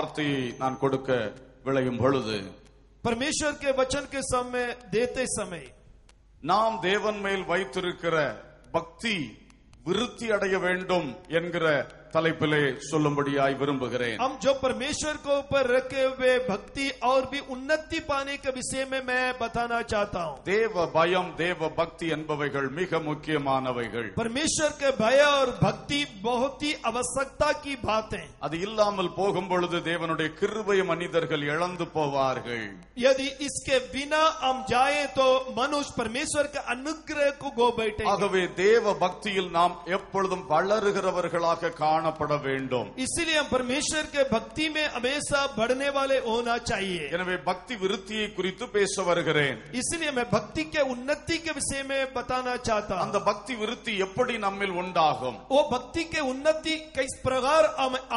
வார்த்தையை நான் கொடுக்க விளையும் பொழுது, परमेश्वर के वचन के समय देते समय, நாம் தேவன் மேல் வைத்திருக்கிற பக்தி விருத்தி அடைய வேண்டும் என்கிற தலைப்பிலே சொல்லும்படியாய் விரும்புகிறேன். हम जो परमेश्वर को ऊपर रखे हुए भक्ति और भी उन्नति पाने के विषय में मैं बताना चाहता हूँ. தேவ பயம், தேவ பக்தி என்பவைகள் மிக முக்கியமானவைகள். परमेश्वर के भय और भक्ति बहुत ही आवश्यकता की बात है. அது இல்லாமல் போகும் பொழுது தேவனுடைய கிருபையை மனிதர்கள் இழந்து போவார்கள். यदि इसके बिना हम जाए तो मनुष्य परमेश्वर के अनुग्रह को गो बैठे. ஆகவே தேவ பக்தியில் நாம் எப்பொழுதும் வளருகிறவர்களாக காணப்பட வேண்டும். इसलिए हम परमेश्वर के भक्ति में हमेशा बढ़ने वाले होना चाहिए. எனவே பக்தி விருத்தியை குறித்து பேச வருகிறேன். इसलिए मैं भक्ति के उन्नति के विषय में बताना चाहता हूँ. அந்த பக்தி விருத்தி எப்படி நம்மில் உண்டாகும்? वो भक्ति के उन्नति किस प्रकार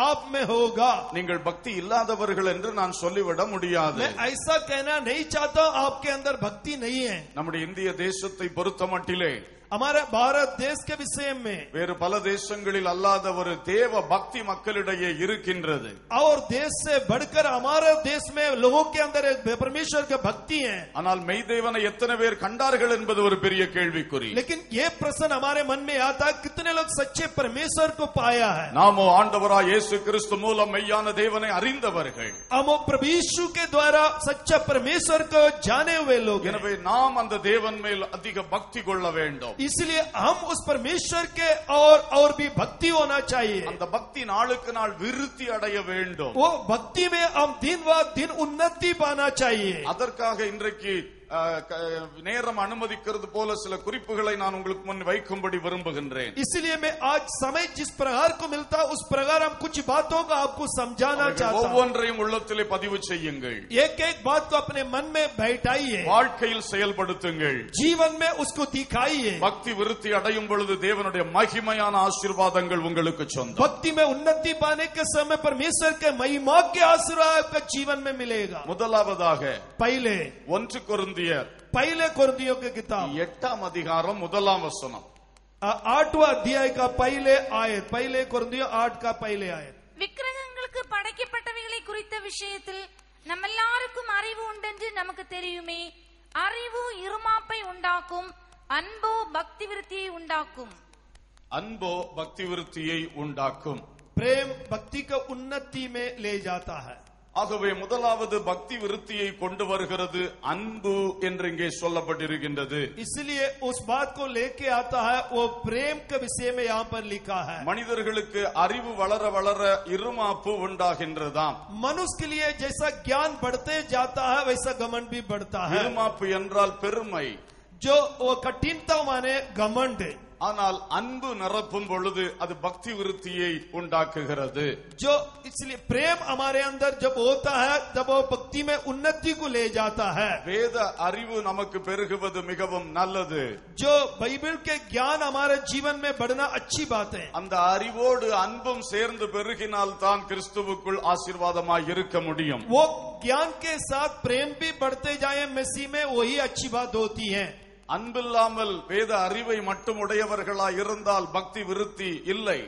आप में होगा? நீங்கள் பக்தி இல்லாதவர்கள் என்று நான் சொல்லிவிட முடியாது. मैं ऐसा कहना नहीं चाहता आपके अंदर भक्ति नहीं है. நம்முடைய இந்திய தேசத்தை பொறுத்தமட்டிலே हमारे भारत देश के विषय में வேறு பல தேசங்களில் அல்லாத ஒரு தேவ பக்தி மக்களிடையே இருக்கின்றது. और देश से बढ़कर हमारे देश में लोगों के अंदर एक परमेश्वर की भक्ति है. ஆனால் மெய்தேவனை எத்தனை பேர் கண்டார்கள் என்பது ஒரு பெரிய கேள்விக்குறி. लेकिन ये प्रश्न हमारे मन में आता है, कितने लोग सच्चे परमेश्वर को पाया है? நாமோ ஆண்டவராய் இயேசு கிறிஸ்து மூலம் மெய்யான தேவனை அறிந்தவர்கள். हम प्रभु यीशु के द्वारा सच्चा परमेश्वर को जाने हुए लोग हैं. எனவே நாம் அந்த தேவன் மேல் அதிக பக்தி கொள்ள வேண்டும். इसलिए हम उस परमेश्वर के और भी भक्ति होना चाहिए. அந்த பக்தி நாளுக்கு நாள் விருத்தி அடைய வேண்டும். वो भक्ति में हम दिन व दिन उन्नति पाना चाहिए. அதற்காக இன்றைக்கு நேரம் அனுமதிக்கிறது போல சில குறிப்புகளை நான் உங்களுக்கு முன் வைக்கும்படி விரும்புகின்றேன். इसलिए मैं आज समय जिस प्रकार को मिलता उस प्रकार हम कुछ बातों को आपको समझाना चाहता हूं. ஒவ்வொன்றையும் உள்ளத்திலே பதிவு செய்யுங்கள். एक एक बात को अपने मन में बैठाइए, வாழ்க்கையில் செயல்படுத்துங்கள், जीवन में उसको दिखाइए. பக்தி விருத்தி அடையும் பொழுது தேவனுடைய மகிமையான ஆசீர்வாதங்கள் உங்களுக்கு சொந்தம். भक्ति में उन्नति पाने के समय परमेश्वर के महिमा के आशीर्वाद आपका जीवन में मिलेगा. முதலாவதாக पहले 1 கொரிந்தியர் पहले कोरिन्थियों की किताब 8 அதிகாரம் 1 வசனம், 8वां अध्याय का पहले आयत, पहले कोरिन्थियों 8 का पहले आयत. விக்கிரகங்களுக்கு படைக்கப்பட்டவைகளை குறித்த விஷயத்தில் நம்ம எல்லாருக்கும் அறிவு உண்டென்று நமக்கு தெரியுமே. அறிவு இருமாப்பை உண்டாக்கும், அன்போ பக்தி விருத்தியை உண்டாக்கும். அன்போ பக்தி விருத்தியை உண்டாக்கும். प्रेम भक्ति को उन्नति में ले जाता है. ஆகவே முதலாவது பக்தி விருத்தியை கொண்டு வருகிறது அன்பு என்று இங்கே சொல்லப்பட்டிருக்கின்றது. इसलिए उस बात को लेके आता है, वो प्रेम के विषय में यहाँ पर लिखा है. மனிதர்களுக்கு அறிவு வளர வளர இருமாப்பு உண்டாகின்றதாம். मनुष्य के लिए जैसा ज्ञान बढ़ते जाता है वैसा घमंड भी बढ़ता है. இருமாப்பு என்றால் பெருமை, जो वो कठिनता माने घमंड. ஆனால் அன்பு நிரப்பும் பொழுது அது பக்தி விருத்தியை உண்டாக்குகிறது. जो इसलिए प्रेम हमारे अंदर जब होता है तब वो भक्ति में उन्नति को ले जाता है. வேத அறிவு நமக்கு பெருகுவது மிகவும் நல்லது. जो बाइबल के ज्ञान हमारे जीवन में बढ़ना अच्छी बात है. அந்த அறிவோடு அன்பும் சேர்ந்து பெருகினால் தான் கிறிஸ்துவுக்குள் ஆசீர்வாதமாய் இருக்க முடியும். वो ज्ञान के साथ प्रेम भी बढ़ते जाए मसीह में, वही अच्छी बात होती है. அன்பில்லாமல் வேத அறிவை மட்டும் உடையவர்களாய் இருந்தால் பக்தி விருத்தி இல்லை.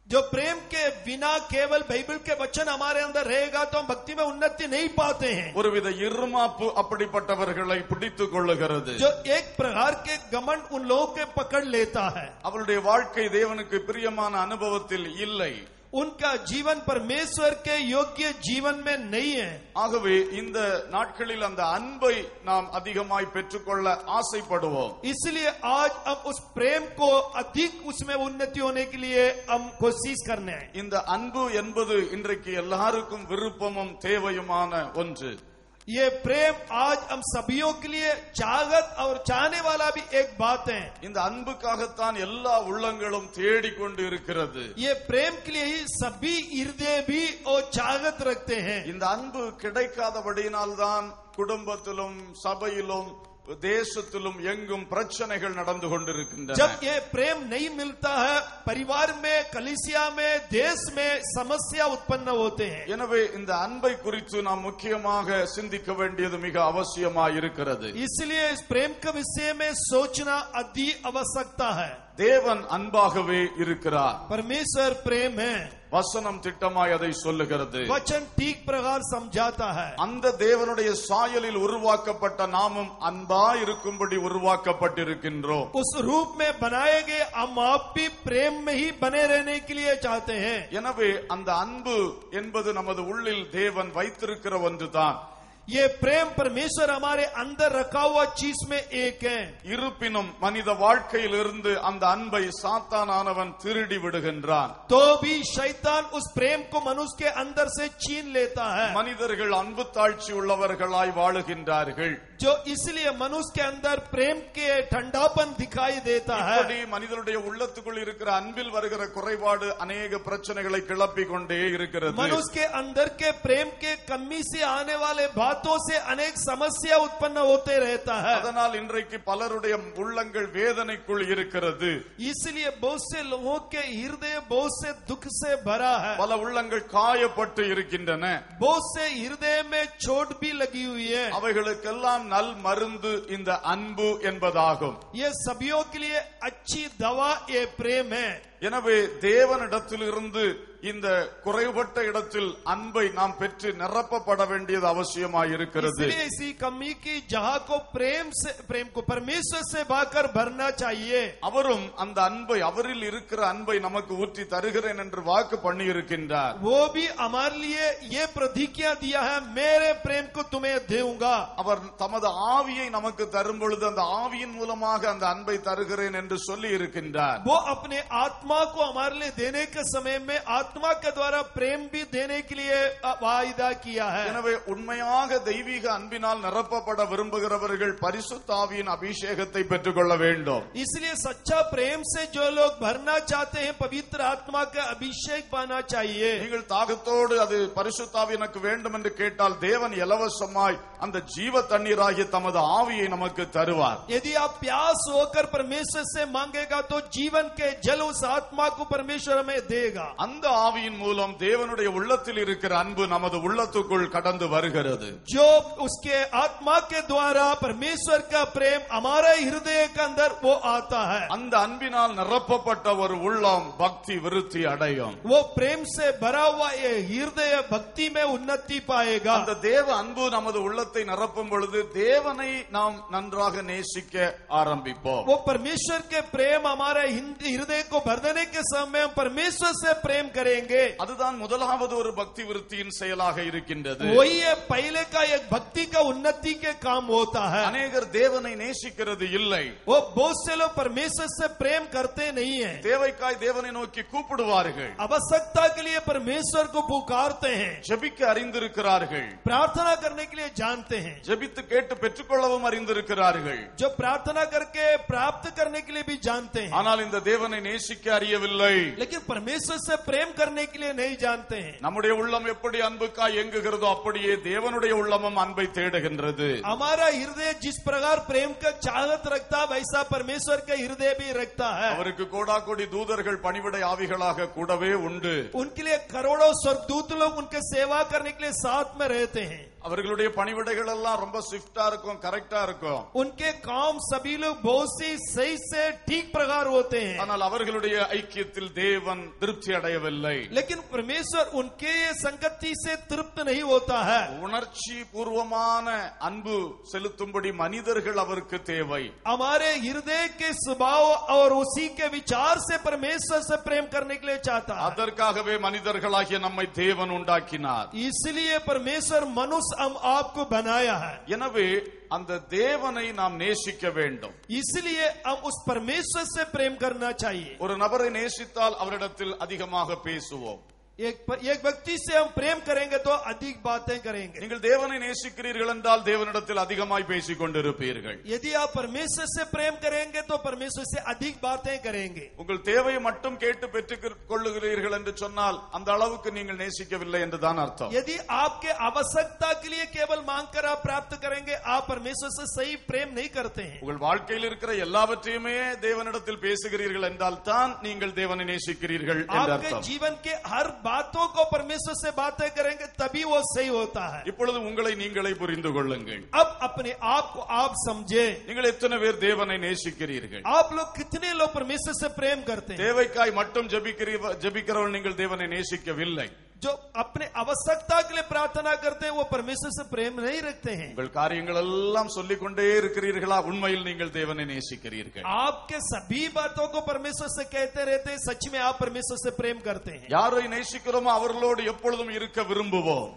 जो प्रेम के बिना केवल बाइबल के वचन हमारे अंदर रहेगा तो हम भक्ति में उन्नति नहीं पाते हैं. ஒருவித இருமாப்பு அப்படிப்பட்டவர்களை பிடித்துக் கொள்ளுகிறது. जो एक प्रकार के घमंड उन लोगों के पकड़ लेता है. அவருடைய வாழ்க்கை தேவனுக்கு பிரியமான அனுபவத்தில் இல்லை. उनका जीवन परमेश्वर के योग्य जीवन में नहीं है. ஆகவே இந்த நாட்களில் அந்த அன்பை நாம் அதிகமாய் பெற்றுக்கொள்ள ஆசைப்படுவோம். इसलिए आज हम उस प्रेम को अधिक उसमें उन्नति होने के लिए हम कोशिश करने हैं. இந்த அன்பு என்பது இன்றைக்கு எல்லாருக்கும் விருப்பமும் தேவையுமான ஒன்று. ये प्रेम आज हम सभियों के लिए चाहत और चाहने वाला भी एक बात है. இந்த அன்புக்காகத்தான் எல்லா உள்ளங்களும் தேடிக்கொண்டு இருக்கிறது. ये प्रेम के लिए ही सभी हृदय भी और चाहत रखते हैं. இந்த அன்பு கிடைக்காதபடியினால்தான் குடும்பத்திலும் சபையிலும் தேசத்திலும் எங்கும் பிரச்சனைகள் நடந்து கொண்டிருக்கின்றன. जब ये प्रेम नहीं मिलता है, परिवार में, कलीसिया में, देश में समस्या उत्पन्न होते हैं. எனவே இந்த அன்பை குறித்து நாம் முக்கியமாக சிந்திக்க வேண்டியது மிக அவசியமாய் இருக்கிறது. इसलिए इस प्रेम के विषय में सोचना अति आवश्यकता है. தேவன் அன்பாகவே இருக்கிறார். परमेश्वर प्रेम है. வசனம் திட்டமாய் அதை சொல்லுகிறது. वचन ठीक प्रकार समझाता है. அந்த தேவனுடைய சாயலில் உருவாக்கப்பட்ட நாமும் அன்பாய் இருக்கும்படி உருவாக்கப்பட்டிருக்கின்றோம். उस रूप में बनाए गए हम आप भी प्रेम में ही बने रहने के लिए चाहते हैं. எனவே அந்த அன்பு என்பது நமது உள்ளில் தேவன் வைத்திருக்கிற ஒன்றுதான். ये प्रेम परमेश्वर हमारे अंदर रखा हुआ चीज में एक है. இருப்பினும் மனித வாழ்க்கையில் இருந்து அந்த அன்பை சாத்தானானவன் திருடி விடுகின்றான். तो भी शैतान उस प्रेम को मनुष्य के अंदर से छीन लेता है. மனிதர்கள் அன்பு தாழ்ச்சி உள்ளவர்களாய் வாழுகின்றார்கள். जो इसलिए मनुष्य के अंदर प्रेम के ठंडापन दिखाई देता है. இப்படி மனிதனுடைய உள்ளத்துக்குள் இருக்கிற அன்பில் வருகிற குறைபாடு अनेक பிரச்சனைகளை கிளப்பிக் கொண்டே இருக்கிறது. मनुष्य के अंदर के प्रेम के कमी से आने वाले बातों से अनेक समस्या उत्पन्न होते रहता है. அதனால் இன்றைக்கு பலருடைய உள்ளங்கள் வேதனைக்குள் இருக்கிறது. इसलिए बहुत से लोगों के हृदय बहुत से दुख से भरा है. பல உள்ளங்கள் காயப்பட்டு இருக்கின்றன. बहुत से हृदय में चोट भी लगी हुई है. அவைகளுக்கெல்லாம் நல் மருந்து இந்த அன்பு என்பதாகும். ये सभियों के लिए अच्छी दवा ये प्रेम है. எனவே தேவனிடத்திலிருந்து இந்த குறைபட்ட இடத்தில் அன்பை நாம் பெற்று நிரப்பப்பட வேண்டியது அவசியமாய் இருக்கிறது. इसलिए इसी कमी की जहाँ को प्रेम को परमेश्वर से भाकर भरना चाहिए. அவரும் அந்த அன்பை அவரில் இருக்கிற அன்பை நமக்கு ஊற்றி தருகிறேன் என்று வாக்கு பண்ணி இருக்கின்றார். वो भी हमारे लिए ये प्रतिज्ञा दिया है, मेरे प्रेम को तुम्हें दूंगा. அவர் தமது ஆவியை நமக்கு தரும் பொழுது அந்த ஆவியின் மூலமாக அந்த அன்பை தருகிறேன் என்று சொல்லி இருக்கின்றார். वो अपने आत्मा को हमारे लिए देने के समय में आत्मा के द्वारा प्रेम भी देने के लिए वायदा किया है. எனவே உண்மையாக தெய்வீக அன்பினால் நிரப்பப்பட விரும்புகிறவர்கள் பரிசுத்த ஆவியின் அபிஷேகத்தை பெற்றுக்கொள்ள வேண்டும். इसलिए सच्चा प्रेम से जो लोग भरना चाहते हैं पवित्र आत्मा का अभिषेक पाना चाहिए. நீங்கள் தாகத்தோடு அது பரிசுத்த ஆவி எனக்கு வேண்டும் என்று கேட்டால் தேவன் இலவசமாய் அந்த ஜீவ தண்ணீராகிய தமது ஆவியை நமக்கு தருவார். यदि आप प्यास होकर परमेश्वर से मांगेगा तो जीवन के जल उस आत्मा को परमेश्वर हमें देगा. அந்த ஆவியின் மூலம் தேவனுடைய உள்ளத்தில் இருக்கிற அன்பு நமது உள்ளத்துக்குள் கடந்து வருகிறது. जो उसके आत्मा के द्वारा परमेश्वर का प्रेम हमारे हृदय के अंदर वो आता है. அந்த அன்பினால் நிரப்பப்பட்ட ஒரு உள்ளம் பக்தி விருத்தி அடையும். वो प्रेम से भरा हुआ ये हृदय भक्ति में उन्नति पाएगा. அந்த தேவ அன்பு நமது உள்ளத்தை நிரப்பும் பொழுது தேவனை நாம் நன்றாக நேசிக்க ஆரம்பிப்போம். वो परमेश्वर के प्रेम हमारे हृदय को भर देने के समय हम परमेश्वर से प्रेम करेंगे. அதுதான் முதலாவது ஒரு பக்தி விருத்தியின் செயலாக இருக்கின்றது. वही है पहले का एक भक्ति का उन्नति के काम होता है. அநேகர் தேவனை நேசிக்கிறது இல்லை. वो बहुत से लोग परमेश्वर से प्रेम करते नहीं है. தேவைக்காய் தேவனை நோக்கி கூப்பிடுவார்கள். आवश्यकता के लिए परमेश्वर को पुकारते हैं. ஜெபிக்க அறிந்திருக்கிறார்கள். प्रार्थना करने के लिए जानते हैं. ஜெபித்து கேட்டு பெற்றுக்கொள்ளவும் அறிந்திருக்கிறார்கள். जो प्रार्थना करके प्राप्त करने के लिए भी जानते हैं. ஆனால் இந்த தேவனை நேசிக்க அறியவில்லை. लेकिन परमेश्वर से प्रेम करने के लिए नहीं जानते हैं. நம்முடைய உள்ளம் எப்படி அன்புக்காய் எங்குகிறதோ அப்படியே தேவனுடைய உள்ளமும் அன்பை தேடுகின்றது. हमारा हृदय जिस प्रकार प्रेम का चाहत रखता वैसा परमेश्वर का हृदय भी रखता है. அவருக்கு கோடாகோடி தூதர்கள் பணிவிடை ஆவிகளாக கூடவே உண்டு. उनके लिए करोड़ों स्वर्गदूत लोग उनके सेवा करने के लिए साथ में रहते हैं. அவர்களுடைய பணிவிடைகள் எல்லாம் ரொம்ப ஸ்விஃப்டா இருக்கும், கரெக்டா இருக்கும். उनके काम सभी लोग बहुत सी सही से ठीक प्रकार होते हैं. ஆனால் அவர்களுடைய ஐக்கியத்தில் தேவன் திருப்தி அடையவில்லை. लेकिन परमेश्वर उनके ये संगति से तृप्त नहीं होता है. உணர்ச்சி பூர்வமான அன்பு செலுத்தும்படி மனிதர்கள் அவருக்கு தேவை. हमारे हृदय के स्वभाव और उसी के विचार से परमेश्वर से प्रेम करने के लिए चाहता है. அதற்காகவே மனிதர்களாகிய நம்மை தேவன் உண்டாக்கினார். इसलिए परमेश्वर मनुष्य हम आपको बनाया है. எனவே அந்த தேவனை நாம் நேசிக்க வேண்டும். इसलिए हम उस परमेश्वर से प्रेम करना चाहिए. ஒரு நபரை நேசித்தால் அவரிடத்தில் அதிகமாக பேசுவோம். एक व्यक्ति से हम प्रेम करेंगे तो अधिक बातें करेंगे. நீங்கள் தேவனை நேசிக்கிறீர்கள் என்றால் தேவனிடத்தில் அதிகமாய் பேசிக் கொண்டிருப்பீர்கள். यदि आप परमेश्वर से प्रेम करेंगे तो परमेश्वर से अधिक बातें करेंगे. உங்கள் தேவையை மட்டும் கேட்டு பெற்றுக் கொள்ளுகிறீர்கள் என்று சொன்னால் அந்த அளவுக்கு நீங்கள் நேசிக்கவில்லை என்றுதான் அர்த்தம். यदि आपके आवश्यकता के लिए केवल मांग कर आप प्राप्त करेंगे आप परमेश्वर से सही प्रेम नहीं करते हैं. உங்கள் வாழ்க்கையில் இருக்கிற எல்லாவற்றையுமே தேவனிடத்தில் பேசுகிறீர்கள் என்றால் தான் நீங்கள் தேவனை நேசிக்கிறீர்கள் என்று आपके அர்த்தம். जीवन के हर बातों को परमेश्वर से बातें करेंगे तभी वो सही होता है। இப்பொழுது உங்களை நீங்களே புரிந்து கொள்ளுங்கள். अब अपने आप को आप समझे, நீங்கள் எத்தனை பேர் தேவனை நேசிக்கிறீர்கள்? आप लोग कितने लोग परमेश्वर से प्रेम करते हैं? தேவைக்காய் மட்டும் ஜெபிக்கிறவர்கள் நீங்கள் தேவனை நேசிக்கவில்லை. जो अपने आवश्यकता के लिए प्रार्थना करते हैं वो परमेश्वर से प्रेम नहीं रखते हैं। உங்கள் காரியங்கள் எல்லாம் சொல்லிக் கொண்டே இருக்கிறீர்களா? உண்மையில் நீங்கள் தேவனை நேசிக்கிறீர்கள். आपके सभी बातों को परमेश्वर से कहते रहते हैं, सच में आप परमेश्वर से प्रेम करते हैं? யாரை நேசிக்கிறோமோ அவர்களோடு எப்பொழுதும் இருக்க விரும்புவோம்.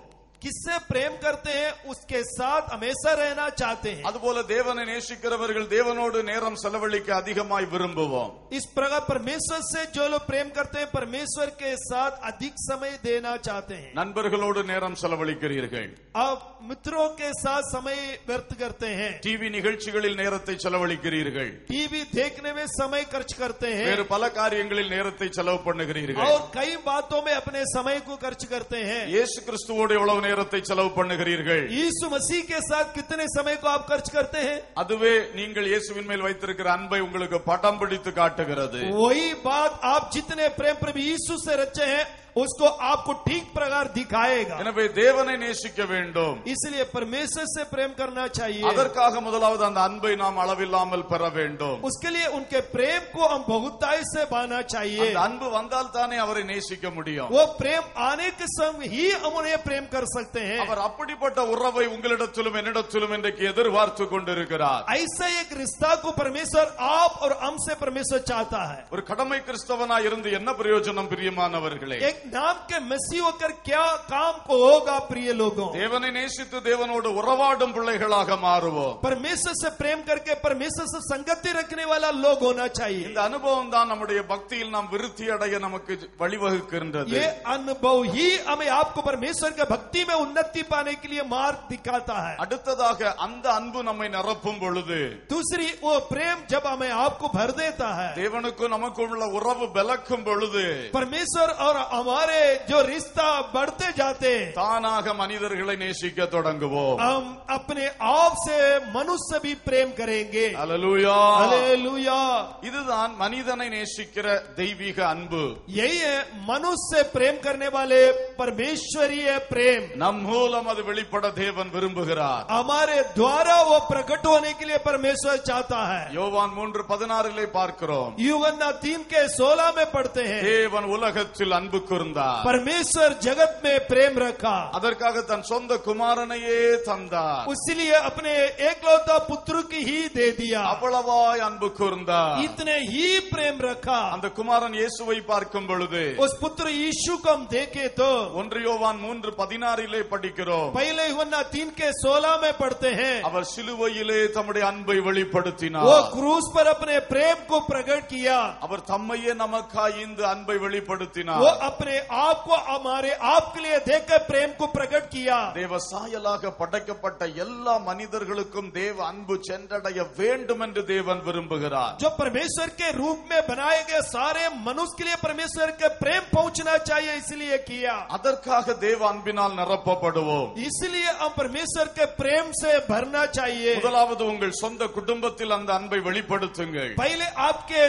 किससे प्रेम करते हैं उसके साथ हमेशा रहना चाहते हैं। அதுபோல தேவனை நேசிக்கிறவர்கள் தேவனோடு நேரம் செலவழிக்க அதிகமாய் விரும்புவோம். इस प्रकार परमेश्वर से जो लोग प्रेम करते हैं परमेश्वर के साथ अधिक समय देना चाहते हैं। நண்பர்களோடு நேரம் செலவழிக்கிறீர்கள். आप मित्रों के साथ समय व्यर्थ करते हैं। டிவி நிகழ்ச்சிகளில் நேரத்தை செலவழிக்கிறீர்கள். टीवी देखने में समय खर्च करते हैं வேறு பல காரியங்களில் நேரத்தை செலவு பண்ணுகிறீர்கள். और कई बातों में अपने समय को खर्च करते हैं। இயேசு கிறிஸ்துவோடு எவ்வளவு நேரத்தை செலவு பண்ணுகிறீர்கள்? यीशु मसीह के साथ कितने समय को आप खर्च करते हैं? அதுவே நீங்கள் இயேசுவின் மேல் வைத்திருக்கிற அன்பை உங்களுக்கு படம் பிடித்து காட்டுகிறது. वही बात आप जितने प्रेम प्रभु यीशु से रचे हैं उसको आपको ठीक प्रकार दिखाएगा। எனவே தேவனை நேசிக்க வேண்டும். इसलिए परमेश्वर से प्रेम करना चाहिए। அதற்காக முதலாவது அந்த அன்பை நாம் அளவில்லாமல் பெற வேண்டும். उसके लिए उनके प्रेम को हम बहुतायत से पाना चाहिए। அந்த அன்பு வந்தால் தானே அவரை நேசிக்க முடியும். वो प्रेम आने के संग ही हम उन्हें प्रेम कर सकते हैं। அவர் அப்படிப்பட்ட உறவை உங்களிடத்திலும் என்னிடத்திலும் இன்றைக்கு எதிர்பார்த்து கொண்டிருக்கிறார். ऐसा एक रिश्ता को परमेश्वर आप और हमसे परमेश्वर चाहता है। ஒரு கடமை கிறிஸ்தவனாய் இருந்து என்ன பிரயோஜனம் பிரியமானவர்களே? एक नाम के मसीह होकर क्या काम को होगा प्रिय लोगों? தேவனை நேசித்து தேவனோடு உறவாடும் பிள்ளைகளாக மாறுவோம். परमेश्वर से प्रेम करके परमेश्वर से संगति रखने वाला लोग होना चाहिए। இந்த அனுபவம் தான் நம்முடைய பக்தியில் நாம் விருத்தி அடைய நமக்கு வழிவகுக்கின்றது. ये अनुभव ही हमें आपको परमेश्वर के भक्ति में उन्नति पाने के लिए मार्ग दिखाता है। அடுத்ததாக அந்த அன்பு நம்மை நிரப்பும் பொழுது दूसरी वो प्रेम जब हमें आपको भर देता है, தேவனுக்கும் நமக்கும் உள்ள உறவு பலக்கும் பொழுது परमेश्वर और हमारे जो रिश्ता बढ़ते जाते, தானாக மனிதர்களை நேசிக்க தொடங்குவோம். हम अपने आप से मनुष्य भी प्रेम करेंगे। அல்லேலூயா. हालेलुया। இதுதான் மனிதனை நேசிக்கிற தெய்வீக அன்பு. यही है मनुष्य से प्रेम करने वाले परमेश्वरीय प्रेम। நம் மூலம் அது வெளிப்பட தேவன் விரும்புகிறார். हमारे द्वारा वो प्रकट होने के लिए परमेश्वर चाहता है। யோவான் 3:16 பார்க்கிறோம். यूहन्ना 3:16 में पढ़ते हैं, தேவன் உலகத்தில் அன்பு கூர்ந்தார், परमेश्वर जगत में प्रेम रखा, அதற்காக தன் சொந்த குமாரனையே தந்தார். इसलिए अपने एकलौता पुत्र की ही दे दिया। அவ்வளவாய் அன்பு கூர்ந்தார். इतने ही प्रेम रखा। அந்த குமாரன் இயேசுவை பார்க்கும் பொழுது उस पुत्र यीशु को हम देखे तो 1 யோவான் 3:16 படிக்கிறோம். पहले यूहन्ना 3:16 में पढ़ते हैं, அவர் சிலுவையிலே தம்முடைய அன்பை வெளிப்படுத்தினார். वो क्रूस पर अपने प्रेम को प्रकट किया। அவர் தம்மையே நமக்காய் இந்த அன்பை वो வெளிப்படுத்தினார். अपने आप को हमारे आप के लिए देकर प्रेम को प्रकट किया। தேவ சாயலாக படைக்கப்பட்ட எல்லா மனிதர்களுக்கும் தேவ அன்பு சென்றடைய வேண்டும் என்று தேவன் விரும்புகிறார். जो परमेश्वर के रूप में बनाए गए सारे मनुष्य के लिए परमेश्वर के प्रेम पहुंचना चाहिए, इसलिए किया। அதற்காக தேவ அன்பினால் நிரப்பப்படுவோம். इसलिए हम परमेश्वर के प्रेम से भरना चाहिए। முதலாவது உங்கள் சொந்த குடும்பத்தில் அந்த அன்பை வெளிப்படுத்துங்கள். पहले आपके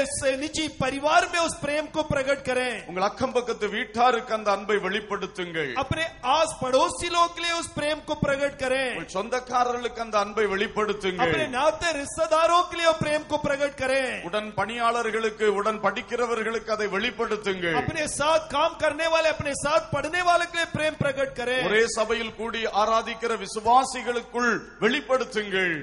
निजी परिवार में उस प्रेम को प्रकट करें। உங்கள் அக்கம் பக்கத்து வீட்டாருக்கு அந்த அன்பை வெளிப்படுத்துங்கள். अपने आस पड़ोसी लोग के लिए उस प्रेम को प्रकट करें। உங்கள் சொந்தக்காரர்களுக்கு அந்த அன்பை வெளிப்படுத்துங்கள். अपने नाते रिश्तेदारों के लिए वो प्रेम को प्रकट करें। உடன் பணியாளர்களுக்கு உடன் படிக்கிறவர்களுக்கு அதை வெளிப்படுத்துங்கள். अपने साथ काम करने वाले, अपने साथ पढ़ने वाले के लिए प्रेम प्रकट करें। ஒரே சபையில் கூடி ஆராதிக்கிற விசுவாசிகளுக்குள் வெளிப்படுத்துங்கள்.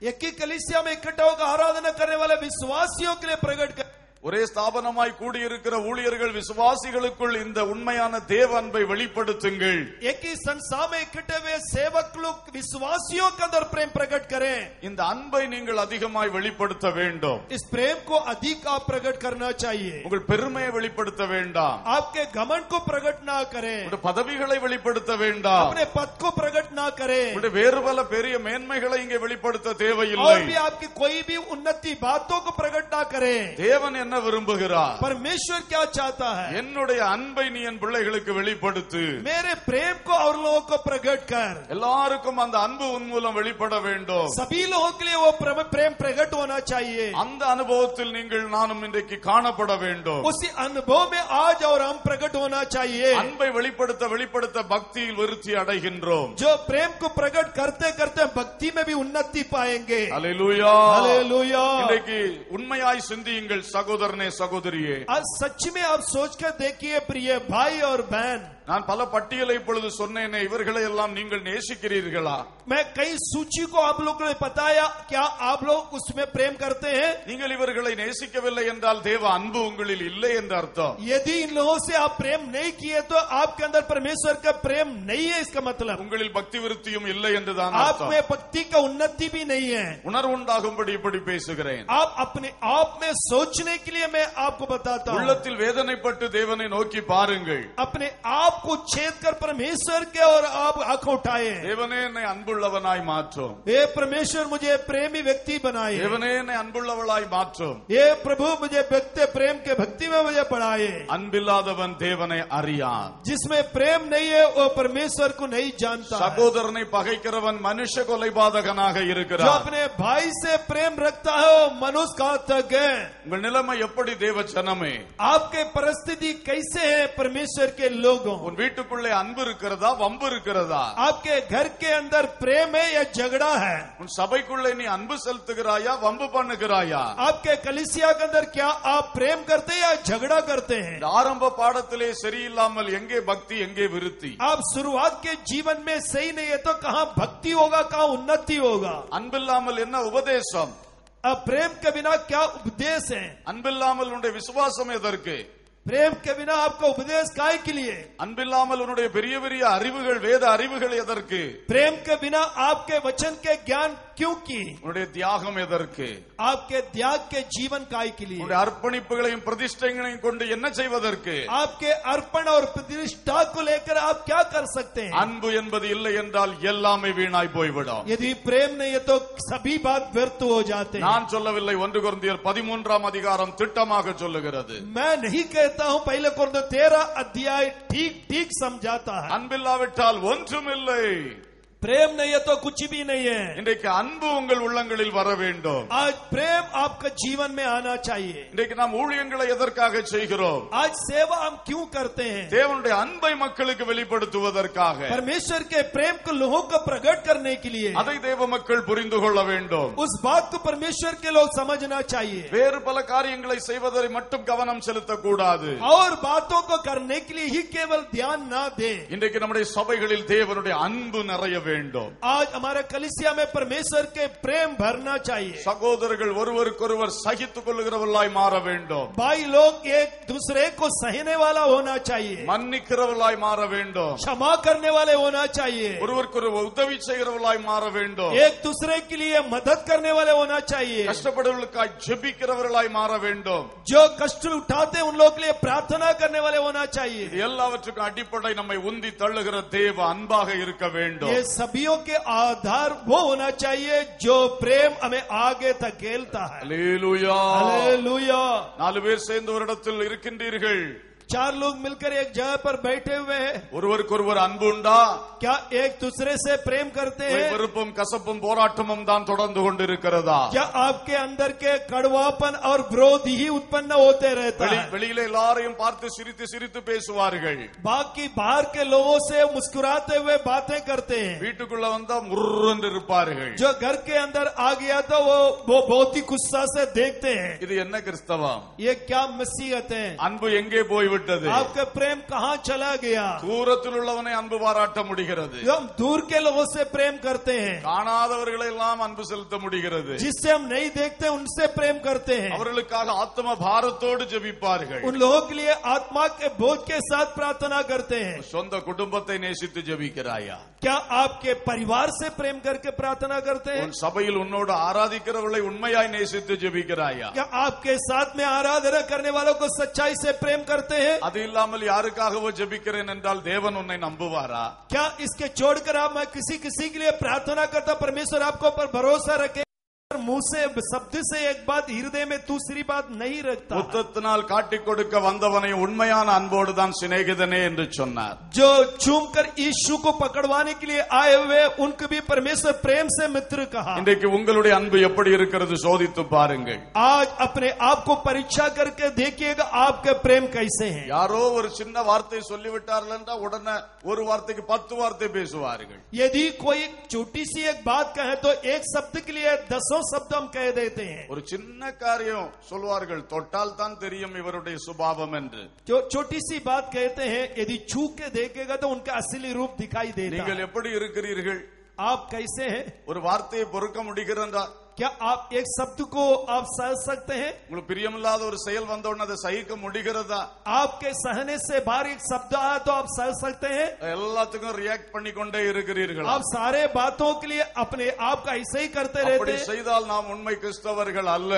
एक ही कलीसिया में इकट्ठा होकर आराधना करने वाले विश्वासियों के लिए प्रकट करें। ஒரே ஸ்தாபனமாய் கூடியிருக்கிற ஊழியர்கள் விசுவாசிகளுக்குள் இந்த உண்மையான தேவ அன்பை வெளிப்படுத்துங்கள். एक ही संस्था में इकट्ठे हुए सेवक लोग विश्वासियों के अंदर प्रेम प्रकट करें। இந்த அன்பை நீங்கள் அதிகமாய் வெளிப்படுத்த வேண்டும். इस प्रेम को अधिक आप प्रकट करना चाहिए। உங்கள் பெருமையை வெளிப்படுத்த வேண்டாம். आपके घमंड को प्रकट ना करें, உங்களுடைய பதவிகளை வெளிப்படுத்த வேண்டாம். अपने पद को प्रकट ना करें, உங்களுடைய வேறு பல பெரிய மேன்மைகளை இங்கே வெளிப்படுத்த தேவையில்லை. और भी आपकी कोई भी उन्नति बातों को प्रकट ना करें। தேவன் என்ன விரும்புகிறார்? परमेश्वर क्या चाहता है? என்னுடைய அன்பை நீ என் பிள்ளைகளுக்கு வெளிப்படுத்து. मेरे प्रेम को और लोगों को प्रकट कर. எல்லாருக்கும் அந்த அன்பு உன் மூலம் வெளிப்பட வேண்டும். सभी लोगों के लिए वो प्रेम प्रकट होना चाहिए. அந்த அனுபவத்தில் நீங்கள் நானும் இன்றைக்கு காணப்பட வேண்டும். उसी अनुभव में आज और हम प्रकट होना चाहिए. அன்பை வெளிப்படுத்த பக்தியில் விருத்தி அடைகின்றோம். जो प्रेम को प्रकट करते करते भक्ति में भी उन्नति पाएंगे. Hallelujah, hallelujah. இன்றைக்கு உண்மையாய் சிந்தியுங்கள் சகோதரனே சகோதரியே. आज सच में आप सोचकर देखिए प्रिय भाई और बहन. நான் பல பட்டியலை இப்பொழுது சொன்னேனே, இவர்களை எல்லாம் நீங்கள் நேசிக்கிறீர்களா? मैं कई सूची को आप लोगों ने बताया, क्या आप लोग उसमें प्रेम करते हैं? நீங்கள் இவர்களை நேசிக்கவில்லை என்றால் தேவ அன்பு உங்களில் இல்லை என்று அர்த்தம். यदि इन लोगों से आप प्रेम नहीं किए तो आपके अंदर परमेश्वर का प्रेम नहीं है, इसका मतलब உங்களில் பக்தி விருத்தியும் இல்லை என்றுதான் आप அர்த்தம். में भक्ति का उन्नति भी नहीं है. உணர்வுண்டாகும்படி இப்படி பேசுகிறேன். आप अपने आप में सोचने के लिए मैं आपको बताता हूँ. உள்ளத்தில் வேதனைப்பட்டு தேவனை நோக்கி பாருங்கள். अपने आप को छेद कर परमेश्वर के और आप आंखें उठाए. தேவனே என்னை அன்புள்ளவனாய் மாற்றும். हे परमेश्वर मुझे प्रेमी व्यक्ति बनाए. தேவனே என்னை அன்புள்ளவளாய் மாற்றும். हे प्रभु मुझे व्यक्ति प्रेम के भक्ति में मुझे बढ़ाए. அன்பில்லாதவன் தேவனை அறியான். जिसमें प्रेम नहीं है वो परमेश्वर को नहीं जानता. சகோதரனை பகைக்கிறவன் மனுஷ கொலைபாதகனாக जो இருக்கிறான். अपने भाई से प्रेम रखता है वो मनुष्य घातक है. உங்கள் நிலைமை எப்படி தேவ ஜனமே? आपके परिस्थिति कैसे है परमेश्वर के लोगों? உன் வீட்டுக்குள்ளே அன்பு இருக்கிறதா, வம்பு இருக்கிறதா? आपके घर के अंदर प्रेम है या झगड़ा है? உன் சபைக்குள்ளே நீ அன்பு செலுத்துகிறாயா, வம்பு பண்ணுகிறாயா? आपके कलीसिया के अंदर क्या आप प्रेम करते हैं या झगड़ा करते हैं? இந்த ஆரம்ப பாடத்திலே சரியில்லாமல் எங்கே பக்தி எங்கே விருத்தி? आप शुरुआत के जीवन में सही नहीं है तो कहाँ भक्ति होगा, कहाँ उन्नति होगा? அன்பில்லாமல் என்ன உபதேசம்? अब प्रेम के बिना क्या उपदेश है? அன்பில்லாமல் உன்னுடைய விசுவாசம் எதற்கு? प्रेम के बिना आपका उपदेश काय के लिए? அன்பில்லாமல் உன்னுடைய பெரிய பெரிய அறிவுகள், வேத அறிவுகள் எதற்கு? प्रेम के बिना आपके वचन के ज्ञान क्यों की? உன்னுடைய தியாகம் எதற்கு? आपके त्याग के जीवन काय के लिए? உன்னுடைய அர்ப்பணிப்புகளையும் பிரதிஷ்டைகளையும் கொண்டு என்ன செய்வதற்கு? आपके अर्पण और प्रतिष्ठा को लेकर आप क्या कर सकते हैं? அன்பு என்பது இல்லை என்றால் எல்லாமே வீணாய் போய்விடும். यदि प्रेम नहीं है तो सभी बात व्यर्थ हो जाते हैं. நான் சொல்லவில்லை, 1 கொரிந்தியர் 13ஆம் அதிகாரம் திட்டமாக சொல்லுகிறது. मैं नहीं कहता हूँ, पहले कोरिन्थियों 13 अध्याय ठीक ठीक समझाता है. அன்பில்லாவிட்டால் ஒன்றுமில்லை. प्रेम नहीं है तो कुछ भी नहीं है. இன்றைக்கு அன்பு உங்கள் உள்ளங்களில் வர வேண்டும். आज प्रेम आपका जीवन में आना चाहिए. இன்றைக்கு நாம் ஊழியங்களை எதற்காக செய்கிறோம்? आज सेवा हम क्यों करते हैं? தேவனுடைய அன்பை மக்களுக்கு வெளிப்படுத்துவதற்காக. परमेश्वर के प्रेम को लोगों को प्रकट करने के लिए. அதை தேவ மக்கள் புரிந்து கொள்ள வேண்டும். उस बात को परमेश्वर के लोग समझना चाहिए. வேறு பல காரியங்களை செய்வதை மட்டும் கவனம் செலுத்தக்கூடாது. और बातों को करने के लिए ही केवल ध्यान ना दे. இன்றைக்கு நம்முடைய சபைகளில் தேவனுடைய அன்பு நிறைய வேண்டும். आज हमारे कलीसिया में परमेश्वर के प्रेम भरना चाहिए. சகோதரர்கள் ஒருவருக்கொருவர் சகித்துக் கொள்ளுகிறவர்களாய் மாற வேண்டும். भाई लोग एक दूसरे को सहने वाला होना चाहिए. மன்னிக்கிறவர்களாய் மாற வேண்டும். क्षमा करने वाले होना चाहिए. ஒருவருக்கொருவர் உதவி செய்கிறவர்களாய் மாற வேண்டும். एक दूसरे के लिए मदद करने वाले होना चाहिए. கஷ்டப்படுவர்களுக்காய் ஜெபிக்கிறவர்களாய் மாற வேண்டும். जो कष्ट उठाते हैं उन लोगों के लिए प्रार्थना करने वाले होना चाहिए. இது எல்லாவற்றுக்கும் அடிப்படை நம்மை உந்தி தள்ளுகிற தேவ அன்பாக இருக்க வேண்டும். ये सभियों के आधार वो होना चाहिए जो प्रेम हमें आगे धकेलता है. அல்லேலூயா. हालेलुया. 4 பேர் சேர்ந்து ஒரு இடத்தில் இருக்கின்றீர்கள். 4 लोग मिलकर एक जगह पर बैठे हुए हैं. ஒருவருக்கொருவர் அன்பு உண்டா? क्या एक दूसरे से प्रेम करते हैं? வெறுப்பும் கசப்பும் போராட்டமும் தான் தொடர்ந்து கொண்டிருக்கிறதா? क्या आपके अंदर के कड़वापन और विरोध ही उत्पन्न होते रहता है? வெளியில எல்லாரையும் பார்த்து சிரித்து சிரித்து பேசுவார்கள். बाकी बाहर के लोगों से मुस्कुराते हुए बातें करते हैं. வீட்டுக்குள்ள வந்தா முர்ரென்று இருப்பார்கள். जो घर के अंदर आ गया तो वो बहुत ही गुस्सा से देखते हैं. இது என்ன கிறிஸ்தவம்? ये क्या मसीहत है? அன்பு எங்கே போய்விட்டது? आपका प्रेम कहाँ चला गया? தூரத்தில் உள்ளவனை அன்பு பாராட்ட முடிகிறது. जो हम दूर के लोगों से प्रेम करते हैं. காணாதவர்களை எல்லாம் அன்பு செலுத்த முடிகிறது. जिससे हम नहीं देखते उनसे प्रेम करते हैं. அவர்களுக்காக ஆத்ம பாரத்தோடு ஜெபிப்பார்கள். उन लोगों के लिए आत्मा के बोझ के साथ प्रार्थना करते हैं. சொந்த குடும்பத்தை நேசித்து ஜெபிக்கிறாயா? क्या आपके परिवार से प्रेम करके प्रार्थना करते हैं? உன் சபையில் உன்னோடு ஆராதிக்கிறவர்களை உண்மையாய் நேசித்து ஜெபிக்கிறாயா? क्या आपके साथ में आराधना करने वालों को सच्चाई से प्रेम करते हैं? அது இல்லாமல் யாருக்காகவோ ஜெபிக்கிறேன் என்றால் தேவன் உன்னை நம்புவாரா? क्या इसके छोड़कर आप मैं किसी के लिए प्रार्थना करता परमेश्वर आपको पर भरोसा रखे? मुंह से शब्द से एक बात हृदय में दूसरी बात नहीं रखता। முத்தத்தினால் காட்டிக் கொடுக்க வந்தவனை உண்மையான அன்போடு தான் சிநேகிதனே என்று சொன்னார். जो चूमकर यीशु को पकड़वाने के लिए आए हुए उनको भी परमेश्वर प्रेम से मित्र कहा। இன்றைக்கு உங்களுடைய அன்பு எப்படி இருக்கிறது சோதித்து பாருங்கள். आज अपने आप को परीक्षा करके देखिएगा आपके प्रेम कैसे हैं। யாரோ ஒரு சின்ன வார்த்தை சொல்லிவிட்டார்கள் என்றால் உடனே ஒரு வார்த்தைக்கு 10 வார்த்தை பேசுவார்கள். यदि कोई छोटी सी एक बात कहे तो एक शब्द के लिए 10 शब्द हम कह देते हैं। ஒரு சின்ன காரியம் சொல்வார்கள், தொட்டால் தான் தெரியும் இவருடைய சுபாவம் என்று. जो छोटी सी बात कहते हैं यदि छू के देखेगा तो उनका असली रूप दिखाई देता है। நீங்கள் எப்படி இருக்கிறீர்கள்? आप कैसे हैं? ஒரு வார்த்தையை பொறுக்க முடிகிறதா? क्या आप एक शब्द को आप सह सकते हैं? உங்களுக்கு பிரியமில்லாத ஒரு செயல் வந்த உடனே அதை சகிக்க முடிகிறதா? आपके सहने से बाहर एक शब्द आया तो आप सह सकते हैं? எல்லாத்துக்கும் ரியாக்ட் பண்ணி கொண்டே இருக்கிறீர்கள். आप सारे बातों के लिए अपने आप का ऐसे ही करते रहते அப்படி हैं। செய்தால் நாம் உண்மை கிறிஸ்தவர்கள் அல்ல.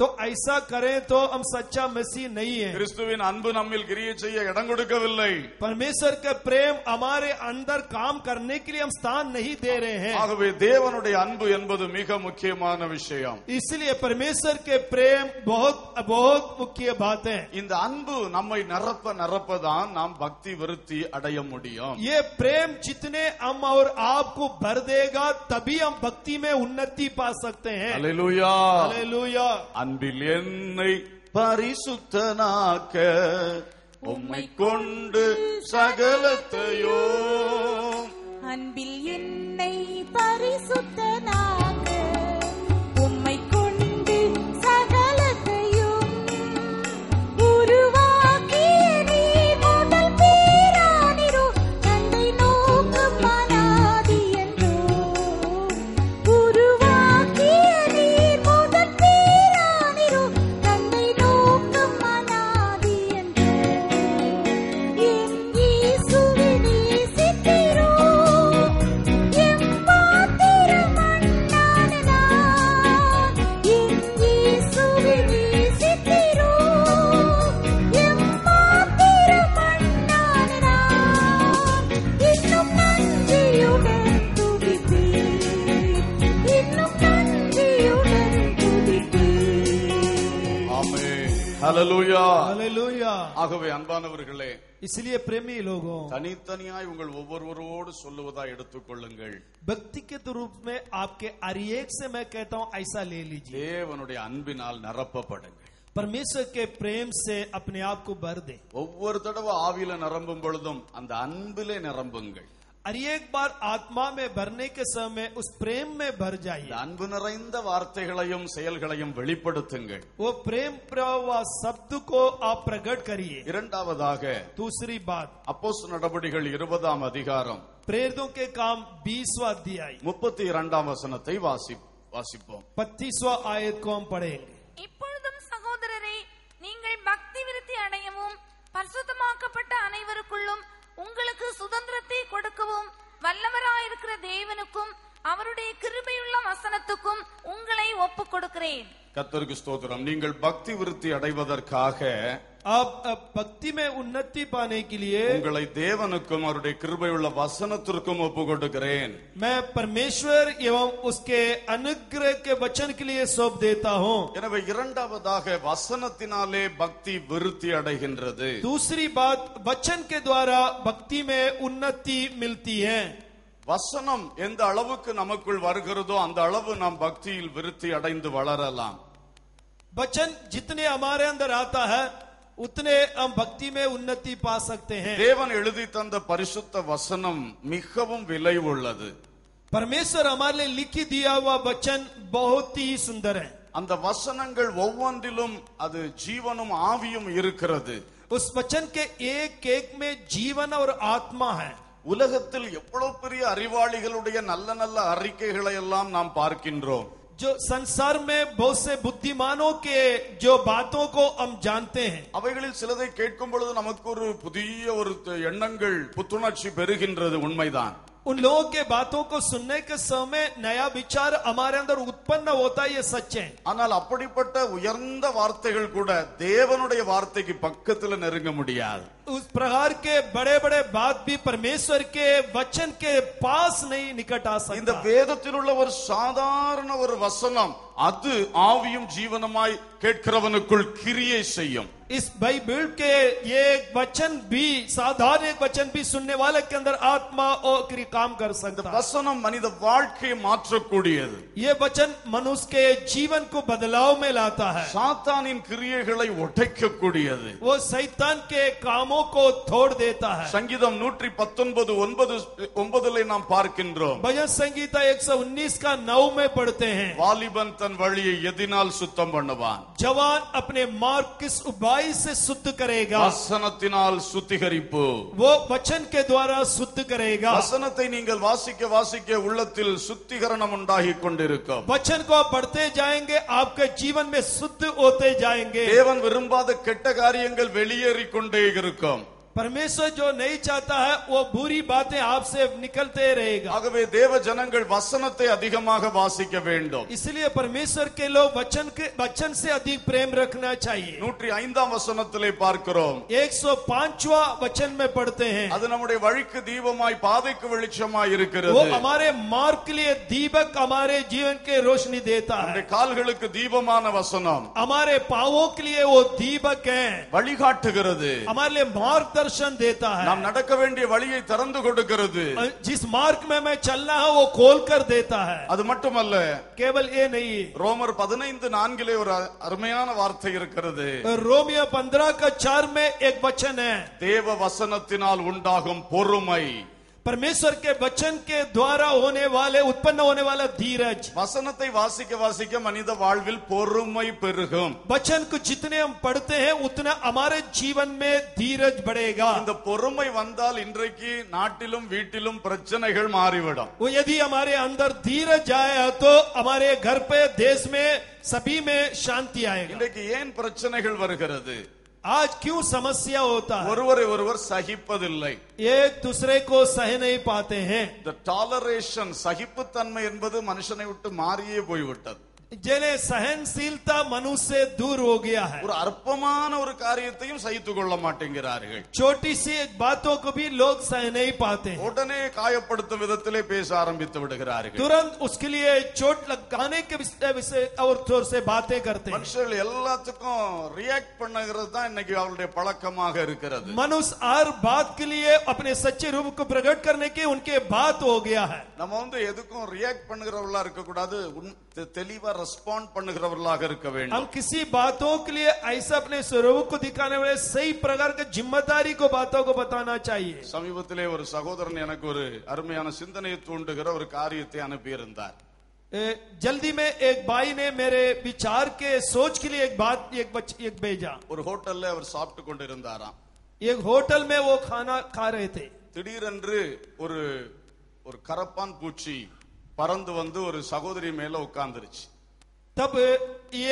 तो ऐसा करें तो हम सच्चा मसीह नहीं है। கிறிஸ்துவின் அன்பு நம்மில் கிரியை செய்ய இடம் கொடுக்கவில்லை. परमेश्वर का प्रेम हमारे अंदर काम करने के लिए हम स्थान नहीं दे रहे हैं। ஆகவே தேவனுடைய அன்பு என்பது மிக முக்கியமான விஷயம். इसलिए परमेश्वर के प्रेम बहुत बहुत मुख्य बात है। இந்த அன்பு நம்மை நிரப்பதான் நாம் பக்தி விருத்தி அடைய முடியும். ये प्रेम जितने हम और आपको भर देगा तभी हम भक्ति में उन्नति पा सकते हैं। அல்லேலூயா. हालेलुया। அன்பில் என்னை பரிசுத்தனாக்க உம்மை கொண்டு சகலத்தையோ அன்பில் என்னை பரிசுத்தனாக்க உம்மை கொண்டு சகலத்தையும் உருவாக்கிய நீர் முதல் பேரானிரோ தந்தை நோக்கும் மனாதி என்றோ உருவாக்கிய நீர் முதல் பேரானிரோ தந்தை நோக்கும் மனாதி என்றோ என் இயேசுவே நேசித்தீரோ என் பாத்திரம் அண்ணான நான் என் இயேசுவே நேசித்தீரோ என் பாத்திரம் அண்ணான நான் இன்னும் நன்றியுடன் துதிப்பேன் இன்னும் நன்றியுடன் துதிப்பேன் ஆமென். ஹல்லேலூயா. हालेलुया। ஆகவே அன்பானவர்களே, इसलिए प्रेमी लोगों தனித்தனியாய் உங்கள் ஒவ்வொருவரோடு சொல்லுவதா எடுத்துக்கொள்ளுங்கள். व्यक्तिगत रूप में आपके हर एक से मैं कहता हूं ऐसा ले लीजिए। தேவனுடைய அன்பினால் நிரப்பப்படுங்கள். परमेश्वर के प्रेम से अपने आप को भर दे। ஒவ்வொரு தடவை ஆவியில நிரம்பும் பொழுதும் அந்த அன்பிலே நிரம்புங்கள். हर एक बार आत्मा में भरने के समय उस प्रेम में भर இந்த जाइए। அன்பு நிறைந்த வார்த்தைகளையும் செயல்களையும் வெளிப்படுத்துங்கள். वो प्रेम प्रवाह शब्द को आप प्रकट करिए। இரண்டாவதாக दूसरी बात, அப்போஸ்தலர் நடபடிகள் 20ஆம் அதிகாரம் प्रेरितों के काम 20वां अध्याय 32ஆம் வசனத்தை வாசிப்போம். 25वां आयत को हम पढ़ेंगे। இப்பொழுதும் சகோதரரே, நீங்கள் பக்தி விருத்தி அடையவும் பரிசுத்தமாக்கப்பட்ட அனைவருக்குள்ளும் உங்களுக்கு சுதந்திரத்தை கொடுக்கவும் வல்லவராயிருக்கிற தேவனுக்கும் அவருடைய கிருபையுள்ள வசனத்துக்கும் உங்களை ஒப்புக் கொடுக்கிறேன். கர்த்தருக்கு ஸ்தோத்திரம். நீங்கள் பக்தி விருத்தி அடைவதற்காக अब भक्ति में उन्नति पाने के लिए உங்களை தேவனுக்கும் அவருடைய கிருபையுள்ள வசனத்திற்கும் ஒப்புக் கொடுக்கிறேன். मैं परमेश्वर एवं उसके अनुग्रह के वचन के लिए सौंप देता हूँ। எனவே இரண்டாவதாக வசனத்தினாலே பக்தி விருத்தி அடைகின்றது. दूसरी बात, वचन के द्वारा भक्ति में उन्नति मिलती है। வசனம் எந்த அளவுக்கு நமக்குள் வருகிறதோ அந்த அளவு நாம் பக்தியில் விருத்தி அடைந்து வளரலாம். वचन जितने हमारे अंदर आता है उतने हम भक्ति में उन्नति पा सकते हैं। தேவன் எழுதி தந்த பரிசுத்த வசனம் மிகவும் விலை உள்ளது. परमेश्वर हमारे लिए लिखी दिया हुआ वचन बहुत ही सुंदर है। அந்த வசனங்கள் ஒவ்வொன்றிலும் அது ஜீவனும் ஆவியும் இருக்கிறது. उस वचन के एक एक में जीवन और आत्मा है। உலகத்தில் எவ்வளவு பெரிய அறிவாளிகளுடைய நல்ல நல்ல அறிக்கைகளை எல்லாம் நாம் பார்க்கின்றோம். जो संसार में बहुत से बुद्धिमानों के जो बातों को हम जानते हैं, அவைகளில் சிலதை கேட்கும் பொழுது நமக்கு ஒரு புதிய ஒரு எண்ணங்கள் புத்துணர்ச்சி பெறுகின்றது. உண்மைதான். उन लोगों के बातों को सुनने के समय नया विचार हमारे अंदर उत्पन्न होता है, ये सच है। ஆனால் அப்படிப்பட்ட உயர்ந்த வார்த்தைகள் கூட தேவனுடைய வார்த்தைக்கு பக்கத்துல நெருங்க முடியாது. उस प्रकार के बड़े बड़े बात भी परमेश्वर के वचन के पास नहीं निकट आ இந்த सकता। வேதத்தில் உள்ள ஒரு சாதாரண ஒரு வசனம் அது ஆவியும் ஜீவனுமாய் கேட்கிறவனுக்குள் கிரியை செய்யும். इस बाइबल के ये वचन भी साधारण एक वचन भी सुनने वाले के अंदर आत्मा और क्रिया काम कर இந்த सकता है। வசனம் மனித வாழ்க்கையை மாற்றக்கூடியது. ये वचन मनुष्य के जीवन को बदलाव में लाता है। சாத்தானின் கிரியைகளை உடைக்கக்கூடியது. वो शैतान के कामों को तोड़ देता है। சங்கீதம் 119:9 நாம் பார்க்கின்றோம். भजन संगीता 119 का 9 में पढ़ते हैं। வாலிபன் தன் வழியை எதினால் சுத்தம் பண்ணுவான்? जवान अपने मार्ग किस उपाय से शुद्ध करेगा? வசனத்தினால் சுத்திகரிப்பு. वो वचन के द्वारा शुद्ध करेगा। வசனத்தை நீங்கள் வாசிக்க வாசிக்க உள்ளத்தில் சுத்திகரணம் உண்டாகிக் கொண்டிருக்கும். वचन को आप पढ़ते जाएंगे, आपके जीवन में शुद्ध होते जाएंगे। தேவன் விரும்பாத கெட்ட காரியங்கள் வெளியேறிக் கொண்டே இருக்கும். परमेश्वर जो नहीं चाहता है वो बुरी बातें आपसे निकलते रहेगा। ஆகவே தேவ ஜனங்கள் வசனத்தை அதிகமாக வாசிக்க வேண்டும். इसलिए परमेश्वर के लोग वचन से अधिक प्रेम रखना चाहिए। 105 வசனத்திலே பார்க்கிறோம். 105वां वचन में पढ़ते हैं। அது நம்முடைய வழிக்கு தீபமாய் பாதைக்கு வெளிச்சமாய் वो இருக்கிறது. हमारे मार्ग के लिए दीपक, हमारे जीवन के रोशनी देता है। நம்முடைய கால்களுக்கு தீபமான வசனம் हमारे पांवों के लिए वो दीपक है, வழிகாட்டுகிறது. हमारे लिए मार्गदर्शन देता है। நாம் நடக்க வேண்டிய வழியை திறந்து கொடுக்கிறது. जिस मार्ग में मैं चलना है वो खोल कर देता है। அது மட்டுமல்ல, केवल ये नहीं, ரோமர் 15:4 ஒரு அருமையான வார்த்தை இருக்கிறது. रोमियो 15:4 में एक वचन है, தேவ வசனத்தினால் உண்டாகும் பொறுமை. परमेश्वर के वचन के द्वारा होने वाले उत्पन्न होने वाला धीरज। வசனத்தை வாசிக்க வாசிக்க மனித வாழ்வில் பொறுமை பெருகும். वचन को जितने हम पढ़ते हैं उतना हमारे जीवन में धीरज बढ़ेगा। இந்த பொறுமை வந்தால் இன்றைக்கு நாட்டிலும் வீட்டிலும் பிரச்சனைகள் மாறிவிடும். वो यदि हमारे अंदर धीरज आया तो हमारे घर पे, देश में, सभी में शांति आएगा। இன்றைக்கு ஏன் பிரச்சனைகள் வருகிறது? आज क्यों समस्या होता है? ஒருவரை ஒருவர் சகிப்பதில்லை. एक दूसरे को सह नहीं पाते हैं। The toleration, சகிப்புத்தன்மை என்பது மனுஷனை விட்டு மாறியே போய்விட்டது. जिन्हें सहनशीलता मनुष्य से दूर हो गया है। ஒரு அற்பமான ஒரு காரியத்தையும் சகித்துக் கொள்ள மாட்டேங்கிறார்கள். छोटी सी बातों को भी लोग सह नहीं पाते हैं। உடனே காயப்படுத்தும் விதத்திலே பேச ஆரம்பித்து விடுகிறார்கள். तुरंत उसके लिए चोट लगाने के विषय और तौर से बातें करते हैं। மனுஷர்கள் எல்லாத்துக்கும் ரியாக்ட் பண்ணுகிறது தான் இன்னைக்கு அவருடைய பழக்கமாக இருக்கிறது. मनुष्य हर बात के लिए अपने सच्चे रूप को प्रकट करने के उनके बात हो गया है। நம்ம எதுக்கும் ரியாக்ட் பண்ணுகிறவர்களா இருக்க கூடாது, தெளிவா ரெஸ்பாண்ட் பண்ணுகிறவர்களாக இருக்க हम வேண்டும். किसी बातों के लिए ऐसा अपने स्वरूप को दिखाने वाले सही प्रकार की जिम्मेदारी को बातों को बताना चाहिए। சமீபத்திலே ஒரு சகோதரன் எனக்கு ஒரு அருமையான சிந்தனையை தூண்டுகிற ஒரு காரியத்தை அனுப்பியிருந்தார். जल्दी में एक भाई ने मेरे विचार के सोच के लिए एक भेजा। ஒரு ஹோட்டல்ல அவர் சாப்பிட்டு கொண்டிருந்தாராம். एक होटल में वो खाना खा रहे थे। திடீரென்று ஒரு கரப்பான் பூச்சி பறந்து வந்து ஒரு சகோதரி மேல உட்கார்ந்துருச்சு. तब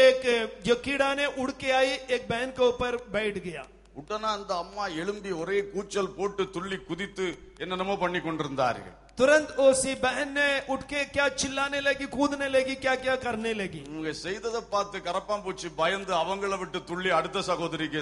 एक जो कीड़ा ने उड़ के आई एक बहन के ऊपर बैठ गया। உடனே அந்த அம்மா எழும்பி ஒரே கூச்சல் போட்டு துள்ளி குதித்து என்னென்னமோ பண்ணி கொண்டிருந்தார்கள். तुरंत उसी बहन ने उठ के क्या चिल्लाने लगी, कूदने लगी, क्या क्या करने लगी। இவங்க செய்ததை பார்த்து கரப்பான் பூச்சி பயந்து அவங்கள விட்டு துள்ளி அடுத்த சகோதரிக்கு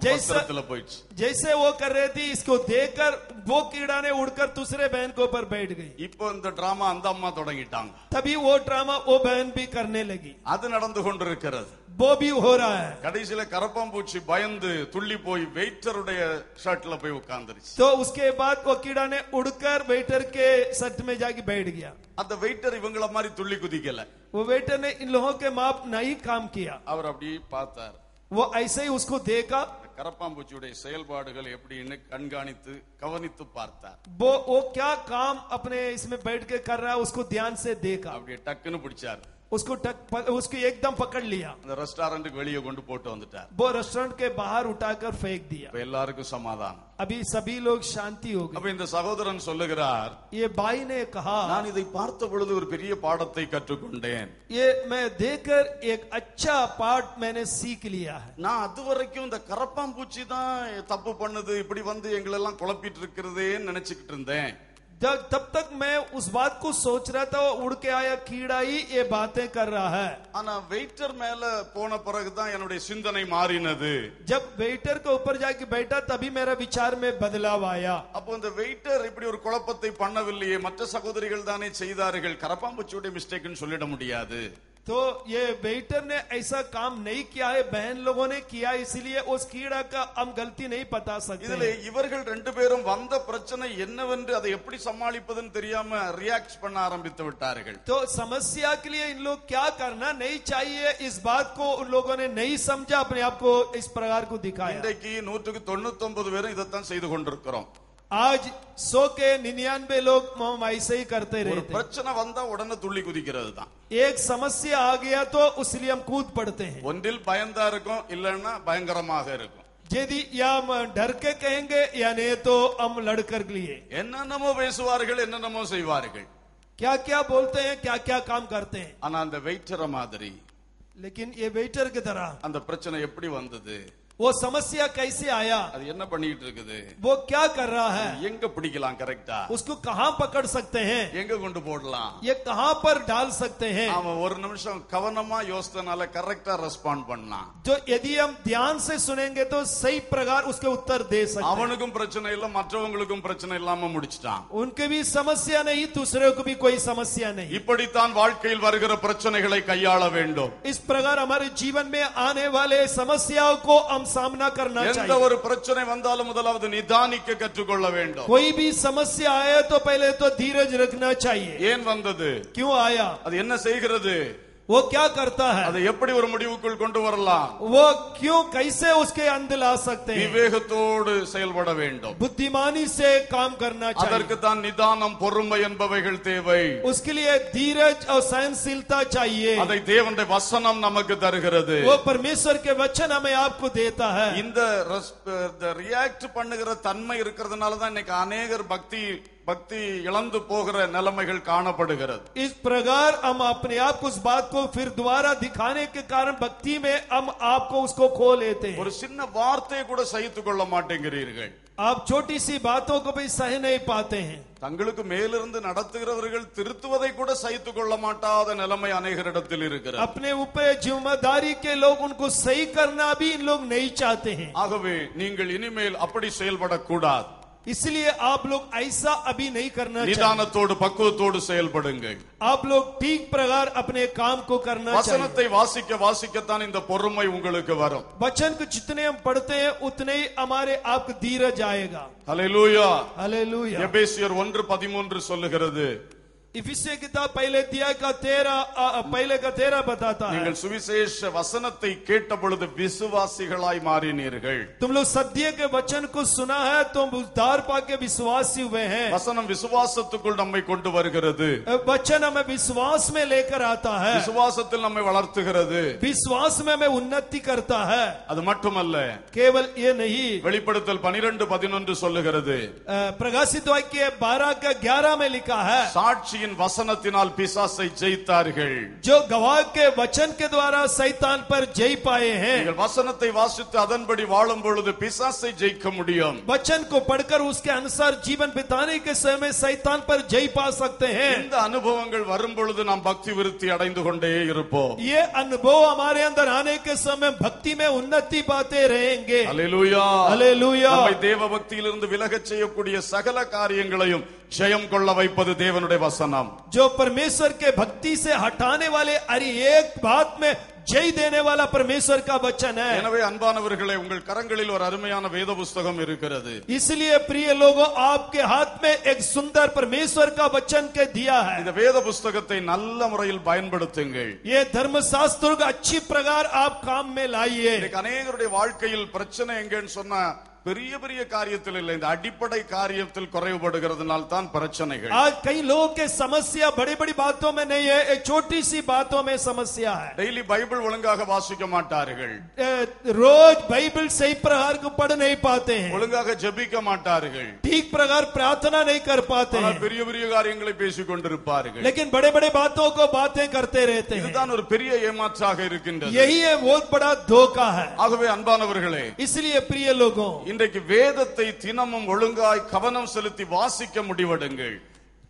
வஸ்திரத்துல போயிடுச்சு. जैसे वो कर रही थी इसको देखकर वो कीड़ा ने उड़कर दूसरे बहन के ऊपर बैठ गई। இப்போ இந்த டிராமா அந்த அம்மா தொடங்கிட்டாங்க. तभी वो ड्रामा वो बहन भी करने लगी। அது நடந்து கொண்டிருக்கிறது. वो भी हो रहा है। கடைசியில கரப்பான் பூச்சி பயந்து துள்ளி போய் வெயிட்டருடைய ஷர்ட்ல போய் உட்கார்ந்துருச்சு. तो उसके बाद वो कीड़ा ने उड़कर वेटर के शर्ट में जाके बैठ गया। அந்த வெயிட்டர் இவங்கள மாதிரி துள்ளி குதிக்கல. वो वेटर ने इन लोगों के माप नहीं काम किया। அவர் அப்படியே பார்த்தார். वो ऐसे ही उसको देखा, கரப்பாம்பூச்சியுடைய செயல்பாடுகள் எப்படின்னு கண்காணித்து கவனித்து பார்த்தார். वो क्या काम अपने इसमें बैठ के कर रहा है उसको ध्यान से देखा। அப்படியே டக்குன்னு பிடிச்சார். उसको एकदम पकड़ लिया। அந்த ரெஸ்டாரண்ட்டுக்கு வெளியே கொண்டு போட்டு வந்துட்டார். वो रेस्टोरेंट के बाहर उठाकर फेंक दिया। இப்ப எல்லாருக்கும் சமாதானம். अभी सभी लोग शांति हो அப்ப गई। இந்த சகோதரன் சொல்லுகிறார், ये भाई ने कहा, நான் இதை பார்த்த பொழுது ஒரு பெரிய பாடத்தை கற்றுக்கொண்டேன். ये मैं देखकर एक अच्छा पाठ मैंने सीख लिया है। நான் அது வரைக்கும் இந்த கரப்பாம்பூச்சி தான் தப்பு பண்ணுது, இப்படி வந்து எங்களெல்லாம் குழப்பிட்டு இருக்கிறதே நினைச்சுக்கிட்டு இருந்தேன். तब तक मैं उस बात को सोच रहा था, उड़ के आया कीड़ा ही ये बातें कर रहा है। ஆனா வெயிட்டர் மேல போன பிறகுதான் என்னுடைய சிந்தனை மாறினது. जब वेटर के ऊपर जाके बैठा तभी मेरा विचार में बदलाव आया। அப்போ இந்த வெயிட்டர் இப்படி ஒரு குழப்பத்தை பண்ணவில்லையே, மற்ற சகோதரிகள் தானே செய்தார்கள், கரப்பாம்பூச்சியுடைய மிஸ்டேக்னு சொல்லிட முடியாது. तो ये वेटर ने ऐसा काम नहीं किया है, बहन लोगों ने किया, इसलिए उस कीड़ा का हम गलती नहीं बता सकते। இதுல இவர்கள் ரெண்டு பேரும் வந்த பிரச்சனை என்னவென்று அதை எப்படி சமாளிப்பதுன்னு தெரியாம ரியாக்ட் பண்ண ஆரம்பித்து விட்டார்கள். तो समस्या के लिए इन लोग क्या करना नहीं चाहिए, इस बात को उन लोगों ने नहीं समझा, अपने आप को इस प्रकार को दिखाया। இன்றைக்கு 199 பேரும் இதைத்தான் செய்து கொண்டிருக்கிறோம். आज 100 के 99 लोग हम ऐसे ही करते ஒரு रहते हैं। பிரச்சனை வந்தா உடனே துள்ளி குதிக்கிறது தான். एक समस्या आ गया तो उसलिए हम कूद पड़ते हैं। ஒன்றில் பயந்தா இருக்கும், இல்லன்னா பயங்கரமாக இருக்கும். यदि या हम डर के कहेंगे या नहीं तो हम लड़कर लिए என்னென்னமோ பேசுவார்கள், என்னென்னமோ செய்வார்கள். क्या क्या बोलते हैं, क्या क्या काम करते हैं। ஆனா அந்த வெயிட்டரை மாதிரி लेकिन ये वेटर की तरह அந்த பிரச்சனை எப்படி வந்தது, वो समस्या कैसे आया, அது என்ன பண்ணிட்டு இருக்குது, वो क्या कर रहा है, எங்க பிடிக்கலாம் கரெக்டா, उसको कहां पकड़ सकते हैं, எங்க கொண்டு போடலாம், ये कहां पर डाल सकते हैं। அவன் ஒரு நிமிஷம் கவனமா யோசித்தனால கரெக்டா ரெஸ்பாண்ட் பண்ணலாம். जो यदि हम ध्यान से सुनेंगे तो सही प्रकार उसके उत्तर दे सकते हैं। அவனுக்கும் பிரச்சனை இல்ல, மற்றவங்களுக்கும் பிரச்சனை இல்லாம முடிச்சிட்டான். उनके भी समस्या नहीं, दूसरे को भी कोई समस्या नहीं। இப்படித்தான் வாழ்க்கையில் வருகிற பிரச்சனைகளை கையாள வேண்டும். इस प्रकार हमारे जीवन में आने वाले समस्याओं को हम सामना करना எந்த चाहिए। ஒரு பிரச்சனை வந்தாலும் முதலாவது நிதானிக்க கற்றுக்கொள்ள வேண்டும். कोई भी समस्या आए तो पहले तो धीरज रखना चाहिए। ஏன் வந்தது, क्यों आया, அது என்ன செய்கிறது, वो क्या करता है, அதை எப்படி ஒரு முடிவுக்குள் கொண்டு வரலாம், वो क्यों कैसे उसके अंदर ला सकते हैं। விவேகத்தோடு செயல்பட வேண்டும். बुद्धिमानी से काम करना चाहिए। அதற்கு தான் நிதானம், பொறுமை என்பவைகள் தேவை. उसके लिए धीरज और सहनशीलता चाहिए। அதை தேவனுடைய வசனம் நமக்கு தருகிறது. वो परमेश्वर के वचन हमें आपको देता है। இந்த ரியாக்ட் பண்ணுகிற தன்மை இருக்கிறதுனால தான் இன்னைக்கு அநேகர் பக்தி இழந்து போகிற நிலைமைகள் காணப்படுகிறது. इस प्रकार हम अपने आप को उस बात को फिर दोबारा दिखाने के कारण भक्ति में हम आपको उसको खो लेते हैं। ஒரு சின்ன வார்த்தையை கூட சகித்துக் கொள்ள மாட்டேங்கிறீர்கள். आप छोटी सी बातों को भी सह नहीं पाते हैं। தங்களுக்கு மேலிருந்து நடத்துகிறவர்கள் திருத்துவதை கூட சகித்துக் கொள்ள மாட்டாத நிலைமை அநேகரிடத்தில் இருக்கிறது. अपने ऊपर जिम्मेदारी के लोग उनको सही करना भी इन लोग नहीं चाहते हैं। ஆகவே நீங்கள் இனிமேல் அப்படி செயல்படக்கூடாது. इसलिए आप लोग ऐसा अभी नहीं करना चाहिए। நிதானத்தோடு பக்குவத்தோடு செயல்படுங்கள். आप लोग ठीक प्रकार अपने काम को करना चाहिए। வசனத்தை வாசிக்கத்தான் இந்த பொறுமை உங்களுக்கு வரும். वचन को जितने हम पढ़ते हैं उतने ही हमारे आप धीरज आएगा। ஹல்லேலூயா. हालेलुया। எபேசியர் 1:13 சொல்லுகிறது, इफिसियों किताब पहले अध्याय का 13 बताता है, நீங்கள் சுவிசேஷ வசனத்தை கேட்ட பொழுது விசுவாசிகளாய் மாறினீர்கள். तुम लोग सत्य के वचन को सुना है, तुम उद्धार पाके विश्वासी हुए हैं। வசனம் விசுவாசத்துக்குள் நம்மை கொண்டு வருகிறது. वचन हमें विश्वास में लेकर आता है, விசுவாசத்தில் நம்மை வளர்த்துகிறது. विश्वास में हमें उन्नति करता है। அது மட்டுமல்ல, केवल ये नहीं, வெளிப்படுத்தல் 12:11 சொல்லுகிறது, प्रकाशित वाक्य 12:11 में लिखा है, சாட்சியின் வசனத்தினால் பிசாசை ஜெயித்தார்கள். जो गवाह के वचन के द्वारा शैतान पर जय पाए हैं। நீங்கள் வசனத்தை வாசித்து அதன்படி வாழும் பொழுது பிசாசை ஜெயிக்க முடியும். वचन को पढ़कर उसके अनुसार जीवन बिताने के समय में शैतान पर जय पा सकते हैं। இந்த அனுபவங்கள் வரும் பொழுது நாம் பக்தி விருத்தி அடைந்து கொண்டே இருப்போம். ये अनुभव हमारे अंदर आने के समय भक्ति में उन्नति पाते रहेंगे। அல்லேலூயா. हालेलुया। நம்மை தேவ பக்தியிலிருந்து விலகச் செய்யக்கூடிய சகல காரியங்களையும் ஜெயம் கொள்ள வைப்பது தேவனுடைய வசனம். जो परमेश्वर के भक्ति से हटाने वाले हर एक बात में जय देने वाला परमेश्वर का वचन है। எனவே அன்பானவர்களே, உங்கள் கரங்களில் ஒரு அருமையான வேத புஸ்தகம் இருக்கிறது. इसलिए प्रिय लोगों, आपके हाथ में एक सुंदर परमेश्वर का वचन के दिया है। இந்த வேத புஸ்தகத்தை நல்ல முறையில் பயன்படுத்துங்கள். ये धर्मशास्त्र को अच्छी प्रकार आप काम में लाइए। இன்னைக்கு அநேகருடைய வாழ்க்கையில் பிரச்சனை எங்கன்னு சொன்னா பெரிய பெரிய காரியத்தில் இல்லை, இந்த அடிப்படை காரியத்தில் குறைவுபடுகிறதுனால தான் பிரச்சனைகள். आज कई लोगों के समस्या बड़ी बड़ी बातों में नहीं है, एक छोटी सी बातों में समस्या है। டெய்லி பைபிள் ஒழுங்காக வாசிக்க மாட்டார்கள், रोज बाइबल सही प्रकार को पढ़ नहीं पाते हैं, ஒழுங்காக ஜெபிக்க மாட்டார்கள், ठीक प्रकार प्रार्थना नहीं कर पाते ஆனால் हैं, பெரிய பெரிய காரியங்களை பேசிக் கொண்டிருப்பார்கள். लेकिन बड़े बड़े बातों को बातें करते रहते हैं। இதுதான் ஒரு பெரிய ஏமாற்றாக இருக்கின்றது. यही है बहुत बड़ा धोखा है। ஆகவே அன்பானவர்களே, इसलिए प्रिय लोगों, இன்றைக்கு வேதத்தை தினமும் ஒழுங்காய் கவனம் செலுத்தி வாசிக்க முடிவெடுங்கள்.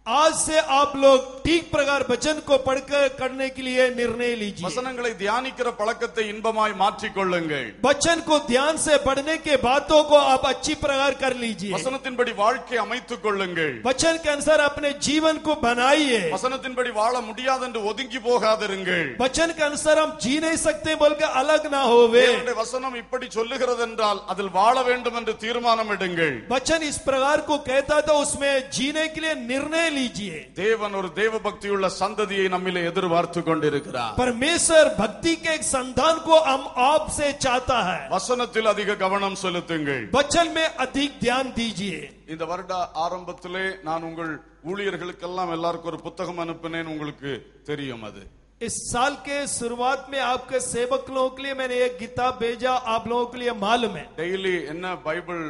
आज से आप लोग ठीक प्रकार वचन को पढ़कर करने के लिए निर्णय लीजिए. வசனங்களை தியானிக்கிற பழக்கத்தை இன்பமாய் மாற்றிக்கொள்ளுங்கள். वचन को ध्यान से पढ़ने के बातों को आप अच्छी प्रकार कर लीजिए. வசனத்தின்படி வாழ்க்கை அமைத்துக் கொள்ளுங்கள். वचन के अनुसार अपने जीवन को बनाइए. வசனத்தின்படி வாழ முடியாது என்று ஒதுங்கி போகாதிருங்கள். वचन के अनुसार हम जी नहीं सकते बोल के अलग ना होवे. தேவனுடைய வசனம் இப்படி சொல்லுகிறது என்றால் அதில் வாழ வேண்டும் என்று தீர்மானம் எடுங்கள். वचन इस प्रकार को कहता तो उसमें जीने के लिए निर्णय लीजिए. தேவன் ஒரு தேவ பக்தியுள்ள சந்ததியை நம்மிலே எதிர்பார்த்து கொண்டிருக்கிறார். परमेश्वर भक्ति के एक संतान को हम आप से चाहता है. வசனத்தில் அதிக கவனம் செலுத்துங்கள். वचन में अधिक ध्यान दीजिए. இந்த வருட ஆரம்பத்திலே நான் உங்கள் ஊழியர்களுக்கெல்லாம் எல்லாருக்கும் ஒரு புத்தகம் அனுப்பினேன், உங்களுக்கு தெரியும் அது. इस साल के शुरुआत में आपके सेवक लोगों के लिए मैंने एक किताब भेजा, आप लोगों के लिए मालूम है. டெய்லி என்ன பைபிள்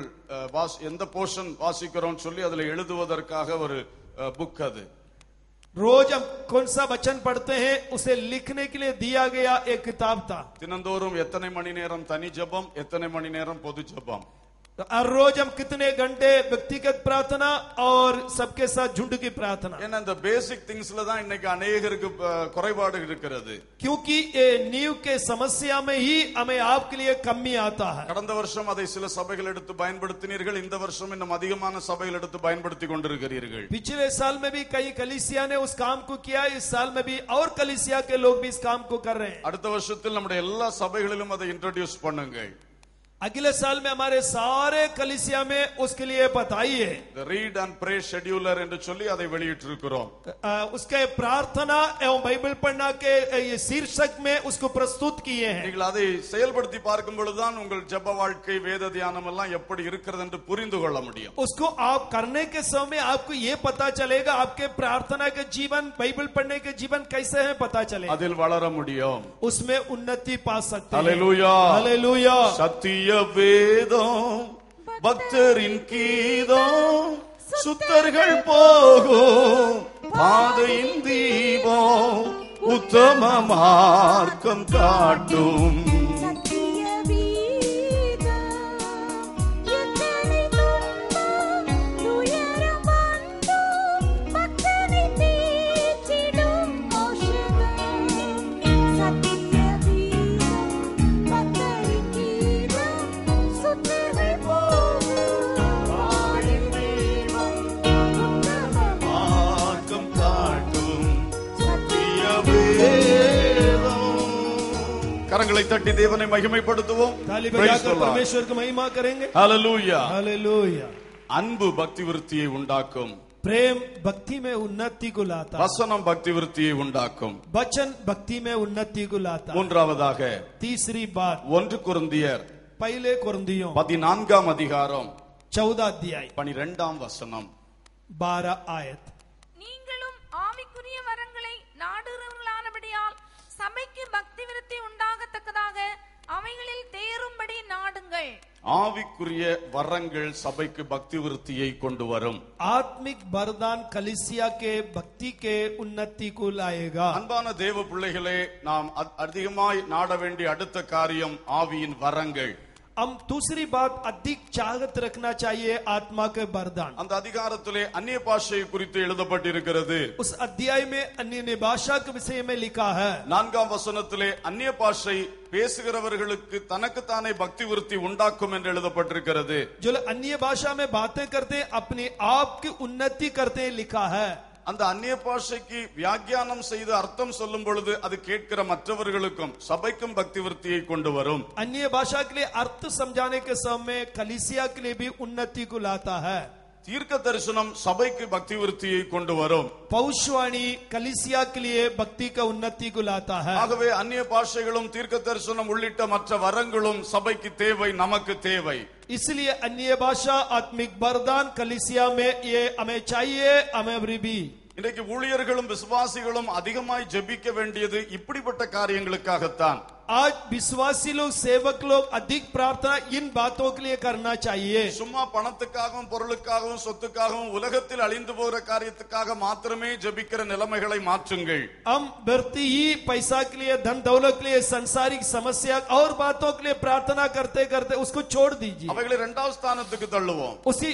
எந்த போர்ஷன் வாசிக்கிறோம் சொல்லி அதுல எழுதுவதற்காக ஒரு புக் அது. रोज हम कौन सा वचन पढ़ते हैं उसे लिखने के लिए दिया गया एक किताब था. தினந்தோறும் எத்தனை மணி நேரம் தனி ஜெபம், எத்தனை மணி நேரம் பொது ஜெபம், हर रोज हम कितने घंटे व्यक्तिगत प्रार्थना और सबके साथ झुंड की प्रार्थना. ஏன்னா இந்த பேசிக் திங்ஸ்ல தான் இன்னைக்கு अनेகருக்கு குறைபாடு இருக்கிறது. क्योंकि ये नींव के समस्या में ही हमें आपके लिए कमी आता है. கடந்த வருஷம் அதை சில சபைகள் எடுத்து பயன்படுத்தினீர்கள், இந்த வருஷம் இன்னும் அதிகமான சபைகள் எடுத்து பயன்படுத்தி கொண்டிருக்கிறீர்கள். पिछले साल में भी कई कलीसिया ने उस काम को किया, इस साल में भी और कलीसिया के लोग भी इस काम को कर रहे हैं. அடுத்த வருஷத்தில் நம்முடைய எல்லா சபைகளிலும் அதை இன்ட்ரோடியூஸ் பண்ணுங்கள். अगले साल में हमारे सारे कलीसिया में उसके लिए बताइए. The read and pray scheduler என்று சொல்லி அதை வெளியிட்டிருக்கிறோம். उसके प्रार्थना एवं बाइबल पढ़ना के ये शीर्षक में उसको प्रस्तुत किए हैं. நீங்கள் அதை செயல்படுத்தி பார்க்கும் பொழுதுதான் உங்கள் ஜெப வாழ்க்கை, வேத தியானம் எல்லாம் எப்படி இருக்கிறது என்று புரிந்து கொள்ள முடியும். उसको आप करने के समय आपको ये पता चलेगा आपके प्रार्थना के जीवन, बाइबल पढ़ने के जीवन कैसे है पता चलेगा. அதில் வளர முடியும். उसमें उन्नति पा सकते हैं. Hallelujah, hallelujah. சத்திய வேதம் பக்தரின் கீதம், சுத்தர்கள் போகும் பாதையின் தீபம், உத்தம மார்க்கம் காட்டும். சத்திய வீதம் எத்தனை துன்பம் துயரம் வந்தும் பக்தனை தேற்றிடும் மோட்சம். சத்திய வீதம் பக்தரின் கீதம், சுத்தர்கள் போகும் பாதையின் தீபம், உத்தம மார்க்கம் காட்டும். சத்திய கரங்களை தட்டி தேவனை மகிமைப்படுத்துவோம். ताली Praise the बजाकर Lord. परमेश्वर की महिमा करेंगे. Hallelujah. हालेलुया. அன்பு பக்தி விருத்தியை உண்டாக்கும். प्रेम भक्ति में उन्नति को लाता है. வசனம் பக்தி விருத்தியை உண்டாக்கும். वचन भक्ति में उन्नति को लाता है. மூன்றாவதாக तीसरी बात 1 கொரிந்தியர் पहले कुरिन्थियों 14 அதிகாரம் 14 अध्याय 12 வசனம். 12 आयत. நீங்களும் ஆவிக்குரிய வரங்களை நாடுகிறவர்களானபடியால் சபைக்கு பக்தி விருத்தி உண்டாகத்தக்கதாக அவைகளில் தேரும்படி நாடுங்கள். ஆவிக்குரிய வரங்கள் சபைக்கு பக்தி விருத்தியை கொண்டு வரும். आत्मिक वरदान कलीसिया के भक्ति के उन्नति को लाएगा. அன்பான தேவ பிள்ளைகளே, நாம் அதிகமாய் நாட வேண்டிய அடுத்த காரியம் ஆவியின் வரங்கள். हम दूसरी बात अधिक चाहत रखना चाहिए आत्मा के वरदान. அந்த அதிகாரத்திலே அந்நிய பாஷை குறித்து எழுதப்பட்டிருக்கிறது. उस अध्याय में अन्य भाषा के विषय में लिखा है. 4 வசனத்திலே அந்நிய பாஷை பேசுகிறவர்களுக்கு தனக்குத்தானே பக்தி விருத்தி உண்டாக்கும் என்று எழுதப்பட்டிருக்கிறது. जो अन्य भाषा में बातें करते हैं अपने आप की उन्नति करते हैं लिखा है. அந்த அந்நிய பாஷைக்கு வியாக்கியானம் செய்து அர்த்தம் சொல்லும் பொழுது அது கேட்கிற மற்றவர்களுக்கும் சபைக்கும் பக்தி விருத்தியை கொண்டு வரும். अन्य भाषा के लिए अर्थ समझाने के समय कलीसिया के लिए भी उन्नति को लाता है. தீர்க்க தரிசனம் சபைக்கு பக்தி விருத்தியை கொண்டு வரும். पौषवाणी कलीसिया के लिए भक्ति का उन्नति को लाता है. ஆகவே அந்நிய பாஷைகளும் தீர்க்க தரிசனம் உள்ளிட்ட மற்ற வரங்களும் சபைக்கு தேவை, நமக்கு தேவை. इसलिए अन्य भाषा आत्मिक वरदान कलीसिया में ये हमें चाहिए, हमें भी. இன்றைக்கு ஊழியர்களும் விசுவாசிகளும் அதிகமாய் ஜெபிக்க வேண்டியது இப்படிப்பட்ட காரியங்களுக்காகத்தான். आज विश्वासी लोग सेवक लोग अधिक प्रार्थना इन बातों के लिए करना चाहिए। சும்மா பணத்துக்காகவும் பொருளுக்காகவும் சொத்துக்காகவும் உலகத்தில் அழிந்து போகிற காரியத்துக்காக மாத்திரமே ஜெபிக்கிற நிலைமைகளை மாற்றுங்கள். हम बढ़ती ही पैसा के लिए, धन दौलत के लिए, सांसारिक समस्या और बातों के लिए प्रार्थना करते करते उसको छोड़ दीजिए, அவைகளை இரண்டாவது ஸ்தானத்துக்கு தள்ளுவோம். उसी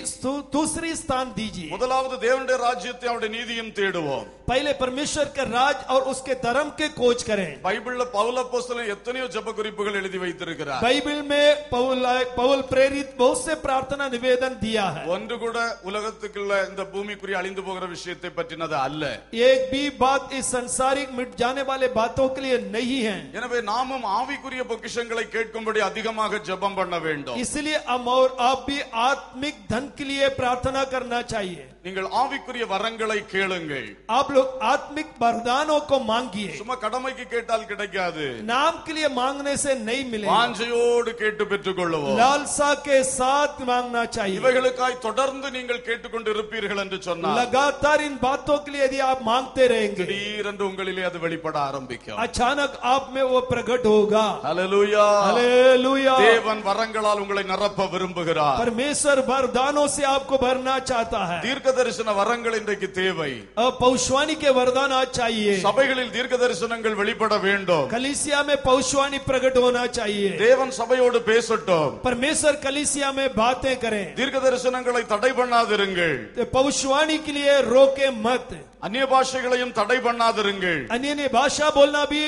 दूसरी स्थान दीजिए। முதலாவது தேவனுடைய ராஜ்யத்தை அவருடைய நீதியும் தேடுவோம். पहले परमेश्वर के राज और उसके धर्म के खोज करें। பைபிள்ல பவுல் அப்போஸ்தலன் எத்தனையோ ஜெப குறிப்புகள் எழுதி வைத்திருக்கிறார். बाइबल में पौल प्रेरित बहुत से प्रार्थना निवेदन दिया है। ஒன்று கூட உலகத்துக்குள்ள இந்த பூமிக்குரிய அழிந்து போகிற விஷயத்தை பற்றினது அல்ல. एक भी बात इस संसारिक मिट जाने वाले बातों के लिए नहीं है। எனவே நாமும் ஆவிக்குரிய பொக்கிஷங்களை கேட்கும்படி அதிகமாக ஜெபம் பண்ண வேண்டும். इसलिए हम और आप भी आत्मिक धन के लिए प्रार्थना करना चाहिए। நீங்கள் ஆவிக்குரிய வரங்களை கேளுங்கள். आप लोग आत्मिक वरदानों को मांगिए। சும்மா கடமைக்கு கேட்டால் கிடைக்காது. नाम के लिए मांगने से नहीं मिलेगा, வாஞ்சையோடு கேட்டு பெற்றுக்கொள்வோம். लालसा के साथ मांगना चाहिए। இவைகளுக்காய் தொடர்ந்து நீங்கள் கேட்டுக்கொண்டு இருப்பீர்கள் என்று சொன்னார். लगातार इन बातों के लिए यदि आप मांगते रहेंगे, திடீரென்று உங்களிலே அது வெளிப்பட ஆரம்பிக்கும். अचानक आप में वो प्रकट होगा। ஹல்லேலூயா. हालेलुया। தேவன் வரங்களால் உங்களை நிரப்ப விரும்புகிறார். परमेश्वर वरदानों से आपको भरना चाहता है। தீர்க்க தரிசன வரங்கள் இன்றைக்கு தேவை. पौशवाणी के वरदान आज चाहिए। சபைகளில் தீர்க்க தரிசனங்கள் வெளிப்பட வேண்டும். कलीसिया में पौशवाणी प्रकट होना चाहिए। தேவன் சபையோடு பேசட்டும். परमेश्वर कलीसिया में बातें करें। தீர்க்க தரிசனங்களை தடை பண்ணாதிருங்கள். पौशवाणी के लिए रोके मत। அந்நிய பாஷைகளையும் தடை பண்ணாதிருங்கள். अन्य भाषा बोलना भी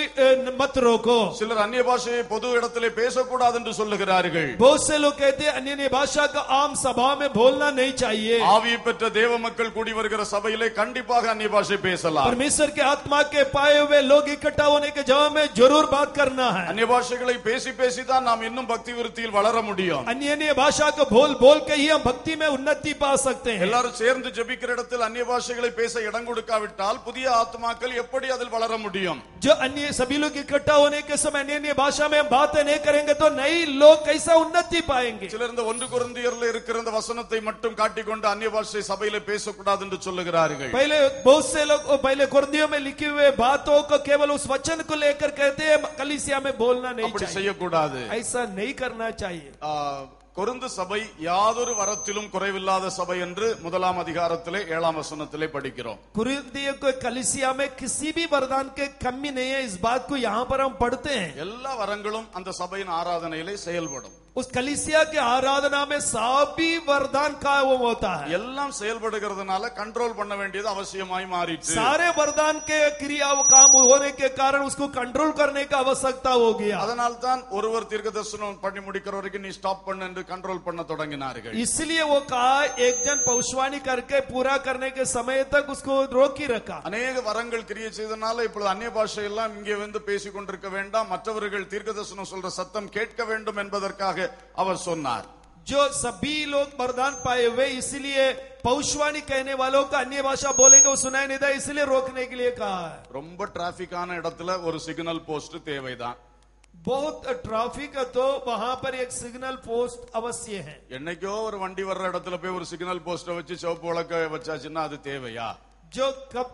मत रोको। சிலர் அந்நிய பாஷையை பொது இடத்திலே பேசக்கூடாது என்று சொல்லுகிறார்கள். बहुत से लोग कहते हैं अन्य भाषा का आम सभा में बोलना नहीं चाहिए। ஆவியை பெற்ற தேவ மக்கள் கூடி வருகிற சபையிலே கண்டிப்பாக அந்நிய பாஷை பேசலாம். परमेश्वर के आत्मा के पाए हुए लोग इकट्ठा होने के जवाब में जरूर बात करना है। அந்நிய பாஷைகளை பேசி பேசிதான் நாம் இன்னும் பக்தி விருத்தியில் வளர முடியும். अन्य भाषा को बोल बोल के ही हम भक्ति में उन्नति पा सकते हैं। எல்லாரும் சேர்ந்து ஜெபிக்கிற இடத்தில் அந்நிய பாஷைகளை பேச இடம் கொடுக்காவிட்டால் புதிய ஆத்மாக்கள் எப்படி அதில் வளர முடியும்? जो अन्य सभी लोग इकट्ठा होने के समय अन्य भाषा में हम बातें नहीं करेंगे तो नई लोग कैसा उन्नति पाएंगे? சிலர் இந்த 1 கொரிந்தியர்ல இருக்கிற இந்த வசனத்தை மட்டும் காட்டிக்கொண்டு அந்நிய பாஷை சபையிலே பேசக்கூடாது என்று சொல்லுகிறார்கள். पहले बहुत से लोग पहले कुरिन्थियों में लिखी हुए बातों को केवल उस वचन को लेकर कहते हैं कलीसिया में बोलना नहीं அப்படி चाहिए। செய்யக்கூடாது. ऐसा नहीं करना चाहिए। கொரிந்து சபை யாதொரு வரத்திலும் குறைவில்லாத சபை என்று 1ஆம் அதிகாரத்திலே 7ஆம் வசனத்திலே படிக்கிறோம். कुरिन्थियों को कलीसिया में किसी भी वरदान के कमी नहीं है, इस बात को यहाँ पर हम पढ़ते हैं। எல்லா வரங்களும் அந்த சபையின் ஆராதனையிலே செயல்படும். उस कलीसिया के आराधना में सभी वरदान का वो होता है। எல்லாம் செயல்படுகிறதுனால கண்ட்ரோல் பண்ண வேண்டியது அவசியமாய் மாறிச்சு. सारे वरदान के क्रिया काम होने के कारण उसको कंट्रोल करने का आवश्यकता हो गया। அதனால் தான் ஒருவர் தீர்க்கதரிசனம் பண்ணி முடிக்கிற வரைக்கும் நீ ஸ்டாப் பண்ணு என்று கண்ட்ரோல் பண்ண தொடங்கினார்கள். इसलिए वो कहा एक जन भविष्यवाणी करके पूरा करने के समय तक उसको रोक ही रखा। அநேக வரங்கள் கிரியை செய்தனால இப்பொழுது அந்நிய பாஷை எல்லாம் இங்கே வந்து பேசிக் கொண்டிருக்க வேண்டாம், மற்றவர்கள் தீர்க்கதரிசனம் சொல்ற சத்தம் கேட்க வேண்டும் என்பதற்காக அவர் சொன்னார். जो सभी लोग वरदान पाए हुए इसलिए भविष्यवाणी कहने वालों का अन्य भाषा बोलेंगे वो सुनाई नहीं था, इसलिए रोकने के लिए कहा है। ரொம்ப டிராபிக்கான இடத்துல ஒரு சிக்னல் போஸ்ட் தேவைதான். बहुत ट्रैफिक है तो वहां पर एक सिग्नल पोस्ट अवश्य है। என்னைக்கோ ஒரு வண்டி வர்ற இடத்துல போய் ஒரு சிக்னல் போஸ்ட வச்சு சிவப்பு விளக்க வச்சாச்சுன்னா அது தேவையா? जो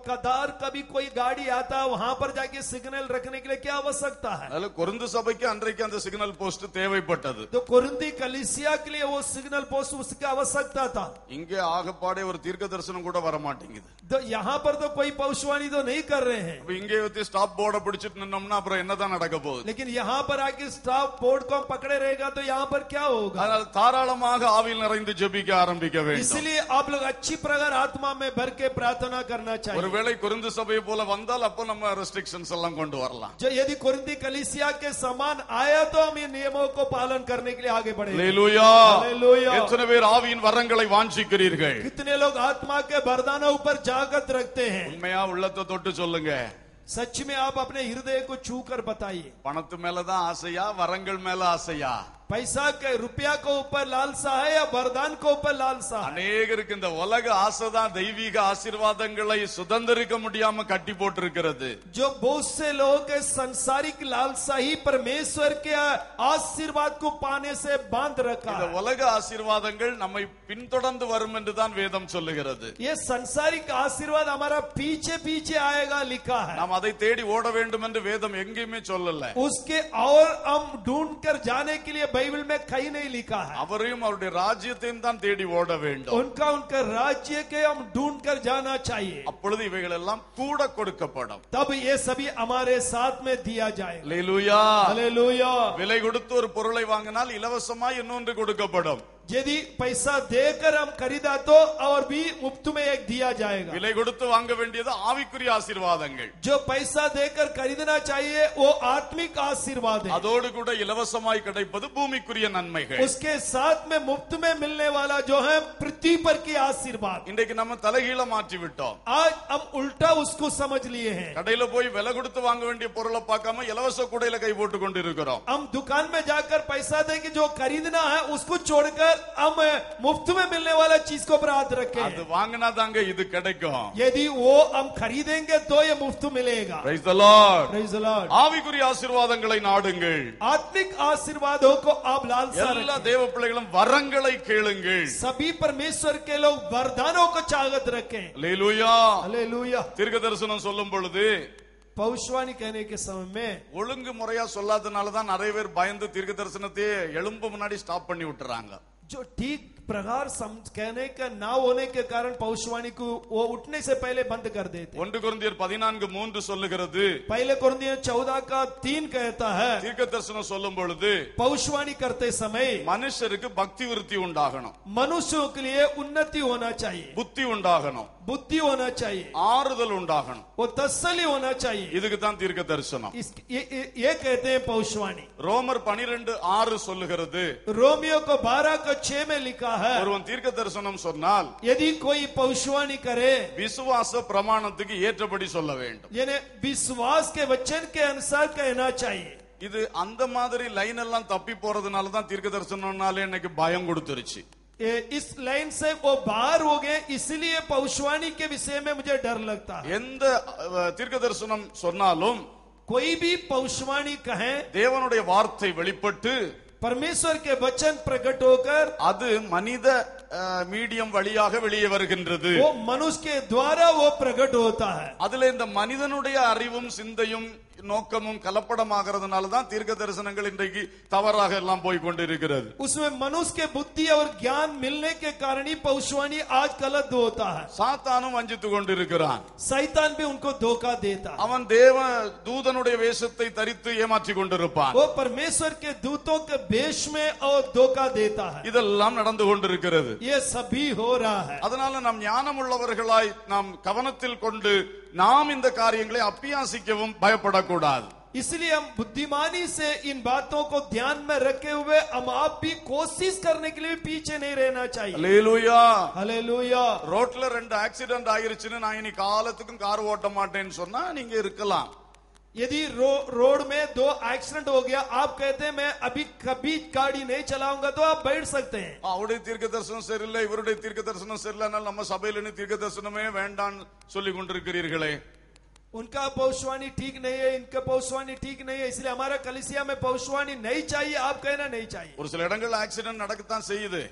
कदार कभी कोई गाड़ी आता वहां पर जाके सिग्नल रखने के लिए क्या आवश्यकता है? அதனால கொரிந்து சபைக்கு அன்றைக்கு அந்த சிக்னல் போஸ்ட் தேவைப்பட்டது. तो कुरिन्थी कलीसिया के लिए वो सिग्नल पोस्ट उसकी आवश्यकता था। இங்கே ஆகப்பாடே ஒரு தீர்க்க தரிசனம் கூட வர மாட்டேங்குது. तो यहाँ पर तो कोई भविष्यवाणी तो नहीं कर रहे हैं, அப்ப இங்கே வந்து ஸ்டாப் போர்டை பிடிச்சிட்டு நின்னோம்னா அப்புறம் என்னதான் நடக்க போகுது? लेकिन यहाँ पर आके स्टाफ बोर्ड को हम पकड़े रहेगा तो यहाँ पर क्या होगा? அதனால் தாராளமாக ஆவியில் நிறைந்து ஜெபிக்க ஆரம்பிக்க வேண்டும். इसलिए आप लोग अच्छी प्रकार आत्मा में भर के प्रार्थना करना चाहिए। ஒருவேளை கொரிந்து சபையை போல வந்தால் அப்ப நம்ம ரெஸ்ட்ரிக்ஷன்ஸ் எல்லாம் கொண்டு வரலாம். जो यदि कुरिन्थी कलीसिया के समान आया तो हम ये नियमों को पालन करने के लिए आगे बढ़े। அல்லேலூயா. हालेलुया। எத்தனை பேர் ஆவியின் வரங்களை வாஞ்சிக்கிறீர்கள்? कितने लोग आत्मा के वरदानों ऊपर जागत रखते हैं? உண்மையா உள்ளத்தை தொட்டு சொல்லுங்க. सच में आप अपने हृदय को छू कर बताइए, பணத்து மேலதான் ஆசையா, வரங்கள் மேல ஆசையா? पैसा के रुपया को ऊपर लालसा है या वरदान को ऊपर लालसा है? அநேகருக்கு இந்த உலக ஆசைதான் தெய்வீக ஆசீர்வாதங்களை சுதந்திரிக்க முடியாம கட்டி போட்டிருக்கிறது. जो बहुत से लोगों के संसारिक लालसा ही परमेश्वर के आशीर्वाद को पाने से बांध रखा இந்த है. உலக ஆசீர்வாதங்கள் நம்மை பின்தொடர்ந்து வரும் என்று தான் வேதம் சொல்லுகிறது. ये संसारिक आशीर्वाद हमारा पीछे पीछे आएगा लिखा है. நாம் அதை தேடி ஓட வேண்டும் என்று வேதம் எங்கேயுமே சொல்லல. उसके और हम ढूंढ कर जाने के लिए बाइबल में कहीं नहीं लिखा है. அவரையும் அவருடைய ராஜ்யத்தையும் தான் தேடி ஓட வேண்டும். उनका राज्य के हम ढूंढ कर जाना चाहिए. அப்பொழுது இவைகள் எல்லாம் கூட கொடுக்கப்படும். तब ये सभी हमारे साथ में दिया जाएगा. அல்லேலூயா. हालेलुया. விலை கொடுத்து ஒரு பொருளை வாங்கினால் இலவசமாய் இன்னொன்று கொடுக்கப்படும். यदि पैसा देकर हम खरीदा तो और भी मुफ्त में एक दिया जाएगा. விலை கொடுத்து வாங்க வேண்டியது ஆவிக்குரிய ஆசீர்வாதங்கள். जो पैसा देकर खरीदना चाहिए वो आत्मिक आशीर्वाद है. அதோடு கூட இலவசமாய் கிடைப்பது பூமிக்குரிய நன்மைகள். उसके साथ में मुफ्त में मिलने वाला जो है पृथ्वी पर की आशीर्वाद. இன்றைக்கு நம்ம தலைகீழ மாற்றி விட்டோம். आज हम उल्टा उसको समझ लिए हैं. கடையில போய் விலை கொடுத்து வாங்க வேண்டிய பொருளை பார்க்காம இலவச கூடையில கை போட்டு கொண்டு இருக்கிறோம். हम दुकान में जाकर पैसा देके जो खरीदना है उसको छोड़कर हम मुफ्त में मिलने वाला चीज को अपराध रखें. அது வாங்கினா தாங்க இது கிடைக்கும். यदि वो हम खरीदेंगे तो ये मुफ्त मिलेगा. Praise the Lord. Praise the Lord. ஆவிக்குரிய ஆசீர்வாதங்களை நாடுங்கள். आत्मिक आशीर्वादों को आप लालसा எல்லா रखें. தேவ பிள்ளைகளும் வரங்களை கேளுங்கள். सभी परमेश्वर के लोग वरदानों को चाहत रखें. அல்லேலூயா. हालेलुया. தீர்க்க தரிசனம் சொல்லும் பொழுது भविष्यवाणी कहने के समय में ஒழுங்கு முறையா சொல்லாதனால தான் நிறைய பேர் பயந்து தீர்க்க தரிசனத்தையே எழும்பு முன்னாடி ஸ்டாப் பண்ணி விட்டுறாங்க. जो ठीक प्रकार कहने का ना होने के कारण भविष्यवाणी को वो उठने से पहले बंद कर देते. 1 கொரிந்தியர் 14:3 சொல்லுகிறது. पहले कुरिन्थियों 14:3 कहता है தீர்க்க தரிசனம் சொல்லும் பொழுது भविष्यवाणी करते समय மனுஷருக்கு பக்தி விருத்தி உண்டாகணும், मनुष्यों के लिए उन्नति होना चाहिए, புத்தி உண்டாகணும், बुद्धि होना चाहिए, ஆறுதல் உண்டாகணும். वो तसल्ली होना चाहिए. இதுக்கு தான் தீர்க்க தரிசனம். ये कहते हैं भविष्यवाणी. ரோமர் 12:6 சொல்லுகிறது. रोमियो को 12:6 में लिखा है ஒருவன் தீர்க்க தரிசனம் சொன்னால் यदि कोई भविष्यवाणी करे விசுவாச பிரமாணத்துக்கு ஏற்றபடி சொல்ல வேண்டும். यानी विश्वास के वचन के अनुसार कहना चाहिए. இது அந்த மாதிரி லைன் எல்லாம் தப்பி போறதுனால தான் தீர்க்க தரிசனம்னாலே எனக்கு பயம் கொடுத்துருச்சு. इस लाइन से वो बाहर हो गए, इसलिए भविष्यवाणी के विषय में मुझे डर लगता है. எந்த தீர்க்க தரிசனம் சொன்னாலும் कोई भी भविष्यवाणी कहे, தேவனுடைய வார்த்தை வெளிப்பட்டு परमेश्वर के वचन प्रकट होकर அது மனித மீடியம் வழியாக வெளியே வருகின்றது. वो मनुष्य के द्वारा वो प्रकट होता है. அதுல இந்த மனிதனுடைய அறிவும் சிந்தையும் நோக்கமும் கலப்படமாகிறதுனால தான் தீர்க்க தரிசனங்கள் இன்றைக்கு தவறாக எல்லாம் போய் கொண்டிருக்கிறது. उसमें मनुष्य के बुद्धि और ज्ञान मिलने के कारण ही भविष्यवाणी आज गलत होता है. சாத்தானும் வஞ்சித்து கொண்டிருக்கிறான். शैतान भी उनको धोखा देता है. அவன் தேவ தூதனுடைய வேஷத்தை தரித்து ஏமாற்றி கொண்டிருப்பான். वो परमेश्वर के दूतों के वेश में और धोखा देता है. இதெல்லாம் நடந்து கொண்டிருக்கிறது. ये सभी हो रहा है. அதனால நாம் ஞானம் உள்ளவர்களாய் நாம் கவனத்தில் கொண்டு நாம் இந்த காரியங்களை அப்பியாசிக்கவும் பயப்படக்கூடாது. इसलिए हम बुद्धिमानी से इन बातों को ध्यान में रखे हुए हम आप भी कोशिश करने के लिए पीछे नहीं रहना चाहिए. அல்லேலூயா. हालेलुया. ரோட்ல 2 ஆக்சிடென்ட் ஆயிருச்சுன்னு நான் இனி காலத்துக்கும் கார் ஓட்ட மாட்டேன்னு சொன்னா நீங்க இருக்கலாம். यदि रोड में 2 एक्सीडेंट हो गया, आप कहते हैं मैं अभी कभी गाड़ी नहीं चलाऊंगा, तो आप बैठ सकते हैं. அவருடைய தீர்க்க தரிசனம் சரியில்லை, இவருடைய தீர்க்க தரிசனம் சரியில்லைனால நம்ம சபையில நீ தீர்க்க தரிசனமே வேண்டான்னு சொல்லி கொண்டிருக்கிறீர்களே. उनका भविष्यवाणी ठीक नहीं है, इनका भविष्यवाणी ठीक नहीं है, इसलिए हमारा कलीसिया में भविष्यवाणी नहीं चाहिए, आप कहना नहीं चाहिए. ஒரு சில இடங்கள் ஆக்சிடென்ட் நடக்கத்தான் செய்யுது.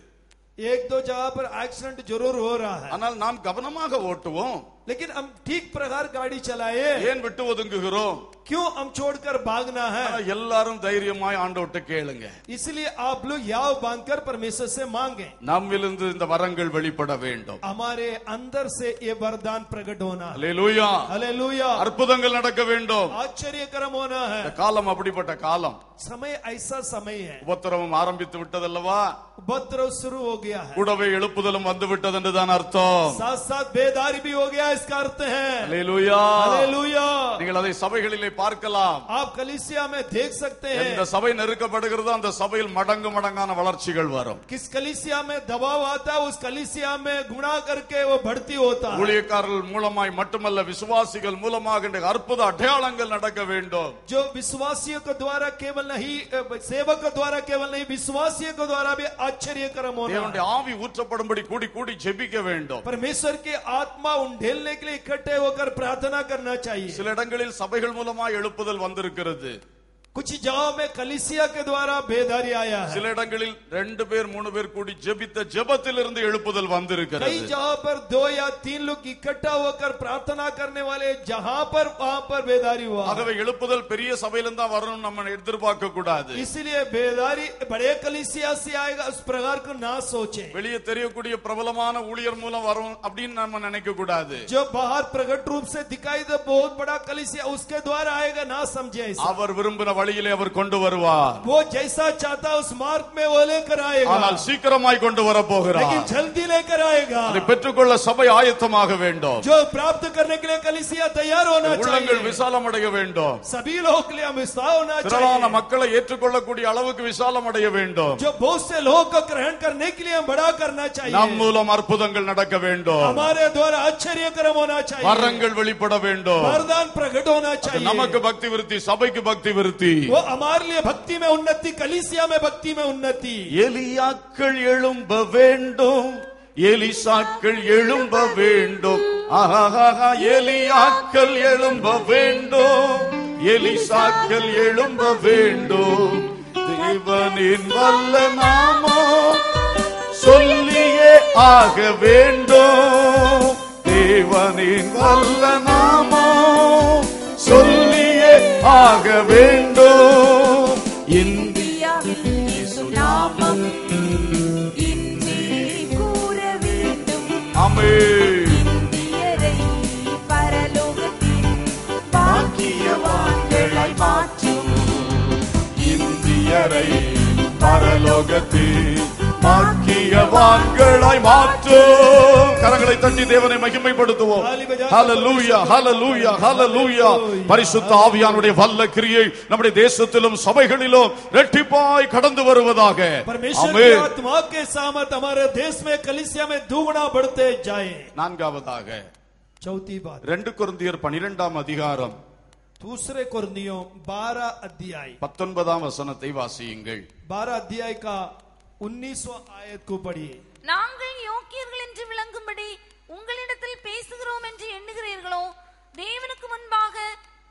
एक दो जगह पर एक्सीडेंट जरूर हो रहा है, ஆனால் நாம் கவனமாக ஓட்டுவோம். लेकिन हम ठीक प्रकार गाड़ी चलाए. ஏன் விட்டு ஒதுங்குகிறோம்? क्यों हम छोड़कर भागना है? எல்லாரும் தைரியமாய் ஆண்டவர்ட்ட கேளுங்க. इसलिए आप लोग याव बांधकर परमेश्वर से मांगे. நம்மிலிருந்து இந்த வரங்கள் வெளிப்பட வேண்டும். हमारे अंदर से ये वरदान प्रकट होना. அல்லேலூயா. हालेलुया. அற்புதங்கள் நடக்க வேண்டும். आश्चर्यकरम होना है. இந்த காலம் அப்படிப்பட்ட காலம். समय ऐसा समय है. உபத்திரவம் ஆரம்பித்து விட்டதல்லவா? उपद्रव शुरू हो गया है, கூடவே எழுப்புதலும் வந்து விட்டது என்றுதான் அர்த்தம். साथ साथ बेदारी भी हो गया है, प्रयास करते हैं। அல்லேலூயா. हालेलुया। நீங்கள் அதை சபைகளிலே பார்க்கலாம். आप कलीसिया में देख सकते हैं। எந்த சபை நெருக்கப்படுகிறதோ அந்த சபையில் மடங்கு மடங்கான வளர்ச்சிகள் வரும். किस कलीसिया में दबाव आता है उस कलीसिया में गुणा करके वो बढ़ती होता है। ஊழியக்காரர்கள் மூலமாய் மட்டுமல்ல விசுவாசிகள் மூலமாக இந்த அற்புத அடையாளங்கள் நடக்க வேண்டும். जो विश्वासियों के द्वारा केवल नहीं, सेवक के द्वारा केवल नहीं, विश्वासियों के द्वारा भी आश्चर्यकरम होना। தேவனுடைய ஆவி ஊற்றப்படும்படி கூடி கூடி ஜெபிக்க வேண்டும். परमेश्वर की आत्मा उंडेलने के लिए इकट्ठे होकर प्रार्थना करना चाहिए। சில இடங்களில் சபைகள் மூலமாய் எழுப்புதல் வந்திருக்கிறது. कुछ जगहों में कलीसिया के द्वारा बेदारी आया है। சில இடங்களில் 2 பேர் 3 பேர் கூடி ஜெபித்த ஜெபத்திலிருந்து எழுப்புதல் வந்திருக்கிறது. कई जगहों पर 2 या 3 लोग इकट्ठा होकर प्रार्थना करने वाले जहां पर वहां पर बेदारी हुआ। ஆகவே எழுப்புதல் பெரிய சபையிலிருந்து தான் வரணும் நம்ம எதிர்பார்க்க கூடாது. इसलिए बेदारी बड़े कलीसिया से आएगा उस प्रकार को ना सोचें। வெளியே தெரியக்கூடிய பிரபலமான ஊழியர் மூலம் வரும் அப்படின்னு நம்ம நினைக்க கூடாது. जो बाहर प्रकट रूप से दिखाई दे बहुत बड़ा कलीसिया उसके द्वारा आएगा ना समझे ऐसा। அவர் விரும்பின வழியிலே அவர் கொண்டு வருவார். वो जैसा चाहता उस मार्ग में वो लेकर आएगा। ஆனால் சீக்கிரமாய் கொண்டு வர போகிறார். लेकिन जल्दी लेकर आएगा। அதை பெற்றுக்கொள்ள சபை ஆயத்தமாக வேண்டும். जो प्राप्त करने के लिए कलीसिया तैयार होना உள்ளங்கள் चाहिए। விசாலம் அடைய வேண்டும். सभी लोगों के लिए हम विस्तार होना திரளான चाहिए। மக்களை ஏற்றுக்கொள்ளக்கூடிய அளவுக்கு விசாலம் அடைய வேண்டும். जो बहुत से लोगों को ग्रहण करने के लिए हम बड़ा करना चाहिए। நம் மூலம் அற்புதங்கள் நடக்க வேண்டும். हमारे द्वारा आश्चर्यकरम होना चाहिए। வரங்கள் வெளிப்பட வேண்டும். वरदान प्रकट होना चाहिए। நமக்கு பக்தி விருத்தி, சபைக்கு பக்தி விருத்தி. वो हमारे लिए भक्ति में उन्नति, कलीसिया में भक्ति में उन्नति। எலியாக்கள் எழும்ப வேண்டும், எலிசாக்கள் எழும்ப வேண்டும். ஆஹா, எலியாக்கள் எழும்ப வேண்டும், எலிசாக்கள் எழும்ப வேண்டும். தேவனின் வல்ல நாமோ சொல்லியே ஆக வேண்டும். தேவனின் வல்ல நாமோ சொல்லியே ஆக வேண்டும். இந்தியாவில் இயேசு நாமம் இன்றி கூற வேண்டும். ஆமென். இந்தியரை பரலோகத்தில் பாக்கியவான்களாய் மாற்றும். இந்தியரை பரலோகத்தில் பாக்கியவான்களாய் மாற்றும். கரங்களை தட்டி தேவனை மகிமைப்படுத்துவோம். ஹல்லேலூயா, ஹல்லேலூயா, ஹல்லேலூயா. பரிசுத்த ஆவியானுடைய வல்ல கிரியை நம்முடைய தேசத்திலும் சபைகளிலும் இரட்டிப்பாய் கடந்து வருவதாக. परमेश्वर की ஆமென். आत्मा के सामर्थ हमारे देश में कलीसिया में दुगुना बढ़ते जाए। நான்காவதாக चौथी बात, 2 கொரிந்தியர் 12ஆம் அதிகாரம் दूसरे कुरिन्थियों 12 अध्याय 19ஆம் வசனத்தை வாசியுங்கள். 12 अध्याय का 19वां आयत को पढ़िए। நாங்கள் யோக்கியர்கள் என்று விளங்கும்படி உங்களிடத்தில் பேசுகிறோம் என்று எண்ணுகிறீர்களோ? தேவனுக்கு முன்பாக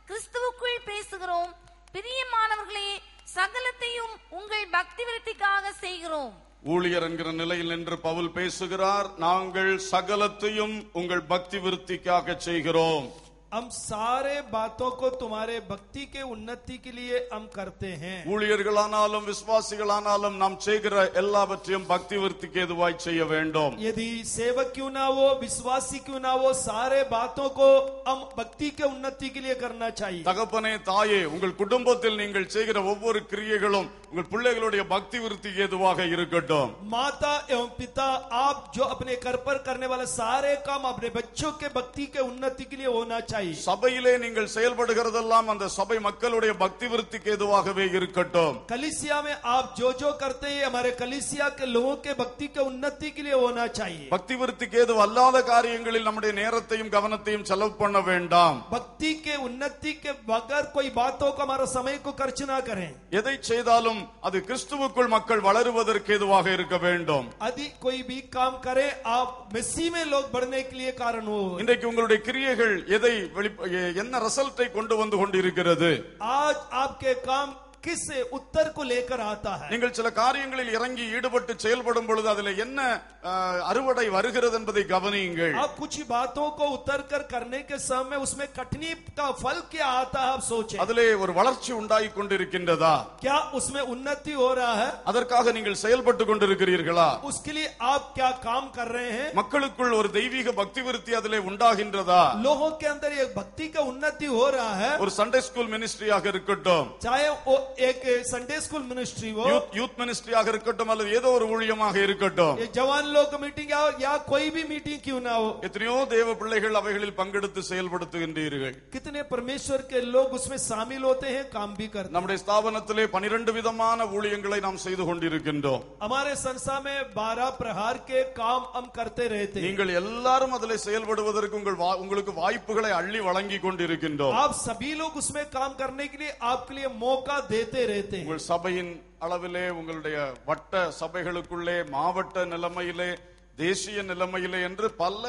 கிறிஸ்துவுக்குள் பேசுகிறோம். பிரியமானவர்களே, சகலத்தையும் உங்கள் பக்தி விருத்திக்காக செய்கிறோம். ஊழியர் என்கிற நிலையில் நின்று பவுல் பேசுகிறார். நாங்கள் சகலத்தையும் உங்கள் பக்தி விருத்திக்காக செய்கிறோம். हम सारे बातों को तुम्हारे भक्ति के उन्नति के लिए हम करते हैं। ஊழியர்களானாலும் விசுவாசிகளானாலும் நாம் செய்கிற எல்லாவற்றையும் பக்தி விருத்திக்கு ஏதுவாய் செய்ய வேண்டும். यदि सेवक क्यों ना हो, विश्वासी क्यों ना हो, सारे बातों को हम भक्ति के उन्नति के लिए करना चाहिए। தகப்பனே, தாயே, உங்கள் குடும்பத்தில் நீங்கள் செய்கிற ஒவ்வொரு கிரியைகளும் உங்கள் பிள்ளைகளுடைய பக்தி விருத்திக்கு ஏதுவாக இருக்கட்டும். माता एवं पिता, आप जो अपने घर पर करने वाले सारे काम अपने बच्चों के भक्ति के उन्नति के लिए होना चाहिए। சபையிலே நீங்கள் செயல்படுகிறதெல்லாம் அந்த சபை மக்களுடைய பக்தி விருத்திக்கு ஏதுவாகவே இருக்கட்டும். कलीसिया में आप जो जो करते हैं हमारे कलीसिया के लोगों के भक्ति के उन्नति के लिए होना चाहिए। பக்தி விருத்திக்கு ஏது அல்லாத காரியங்களில் நம்முடைய நேரத்தையும் கவனத்தையும் செலவு பண்ண வேண்டாம். भक्ति के उन्नति के बगैर कोई बातों को हमारा समय को खर्च ना करें। எதை செய்தாலும் அது கிறிஸ்துவுக்குள் மக்கள் வளருவதற்கு ஏதுவாக இருக்க வேண்டும். यदि कोई भी काम करे आप मसीह में लोग बढ़ने के लिए कारण हो। இன்றைக்கு உங்களுடைய கிரியைகள் எதை என்ன ரிசல்ட்டை கொண்டு வந்து கொண்டிருக்கிறது? आज आपके काम किस उत्तर को लेकर आता है? நீங்கள் சில காரியங்களில் இறங்கி ஈடுபட்டு செயல்படும் பொழுது அதில் என்ன அறுவடை வருகிறது என்பதை கவனியுங்கள். आप कुछ बातों को उतर कर करने के समय उसमें कठिनी का फल क्या आता है आप सोचें। அதிலே ஒரு வளர்ச்சி உண்டாகி கொண்டிருக்கின்றதா? क्या उसमें उन्नति हो रहा है? அதற்காக நீங்கள் செயல்பட்டு கொண்டிருக்கிறீர்களா? उसके लिए आप क्या काम कर रहे हैं? மக்களுக்குள் ஒரு தெய்வீக பக்தி விருத்தி அதிலே உண்டாகின்றதா? लोगों के अंदर एक भक्ति का उन्नति हो रहा है। ஒரு சண்டே ஸ்கூல் மினிஸ்ட்ரியாக இருக்கட்டும், चाहे वो एक संडे स्कूल मिनिस्ट्री हो, யூத் மினிஸ்ட்ரியாக இருக்கட்டும் அல்லது ஏதோ ஒரு ஊழியமாக இருக்கட்டும், ये जवान लोग का मीटिंग या कोई भी मीटिंग क्यों ना हो, எத்தனையோ தேவ பிள்ளைகள் அவைகளில் பங்கெடுத்து செயல்படுத்துகின்றீர்கள். कितने परमेश्वर के लोग उसमें शामिल होते हैं, काम भी करते हैं. நம்முடைய ஸ்தாபனத்திலே 12 விதமான ஊழியங்களை நாம் செய்து கொண்டிருக்கின்றோம். हमारे संस्था में 12 प्रकार के काम हम करते रहते हैं. நீங்கள் எல்லாரும் அதிலே செயல்படுவதற்கு உங்களுக்கு வாய்ப்புகளை அள்ளி வழங்கி கொண்டிருக்கின்றோம். आप सभी लोग उसमें काम करने के लिए आपके लिए मौका देते रहते हैं. உங்கள் சபையின் அளவிலே, உங்களுடைய வட்ட சபைகளுக்குள்ளே, மாவட்ட நிலைமையிலே, தேசிய நிலைமையிலே என்று பல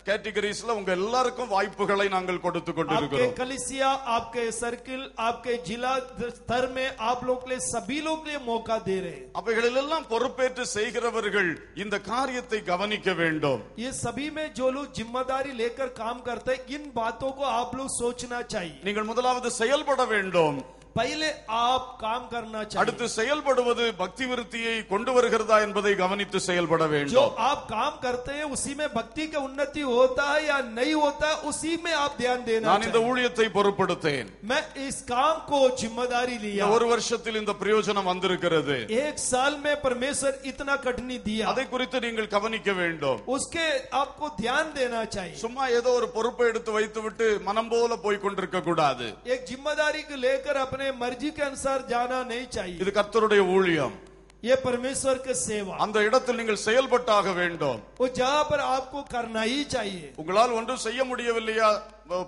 கேட்டகரிஸ்ல உங்க எல்லாருக்கும் வாய்ப்புகளை நாங்கள் கொடுத்து आपके கொண்டிருக்கிறோம். कलिसिया, आपके सर्किल, आपके जिला स्तर में आप लोग के लिए, सभी लोग के लिए मौका दे रहे हैं. அவைகளெல்லாம் பொறுப்பேற்று செய்கிறவர்கள் இந்த காரியத்தை கவனிக்க வேண்டும். ये सभी में जो लोग जिम्मेदारी लेकर काम करते हैं, इन बातों को आप लोग सोचना चाहिए. நீங்கள் முதலாவது செயல்பட வேண்டும். पहले आप काम करना चाहिए. அடுத்து செயல்படுவது பக்தி விருத்தியை கொண்டு வருகிறதா என்பதை கவனித்து செயல்பட जो வேண்டும். आप काम करते हैं उसी में भक्ति का उन्नति होता है या नहीं होता है, उसी में आप ध्यान देना நான் இந்த चाहिए. ஊழியத்தை பொறுப்படுத்தேன். मैं इस काम को जिम्मेदारी लिया. ஒரு வருஷத்தில் இந்த பிரயோஜனம் வந்திருக்கிறது. एक साल में परमेश्वर इतना कठिनी दिया, அதை குறித்து நீங்கள் கவனிக்க வேண்டும். उसके आपको ध्यान देना चाहिए. சும்மா ஏதோ ஒரு பொறுப்பை எடுத்து வைத்துவிட்டு மனம் போல போய் கொண்டிருக்க கூடாது. एक जिम्मेदारी को लेकर अपने मर्जी के अनुसार जाना नहीं चाहिए. இது கர்த்தருடைய ஊழியம். ये परमेश्वर की सेवा, அந்த இடத்தில் நீங்கள் செயல்பட்டாக வேண்டும். वो जहाँ पर आपको करना ही चाहिए. உங்களால் ஒன்றும் செய்ய முடியவில்லையா,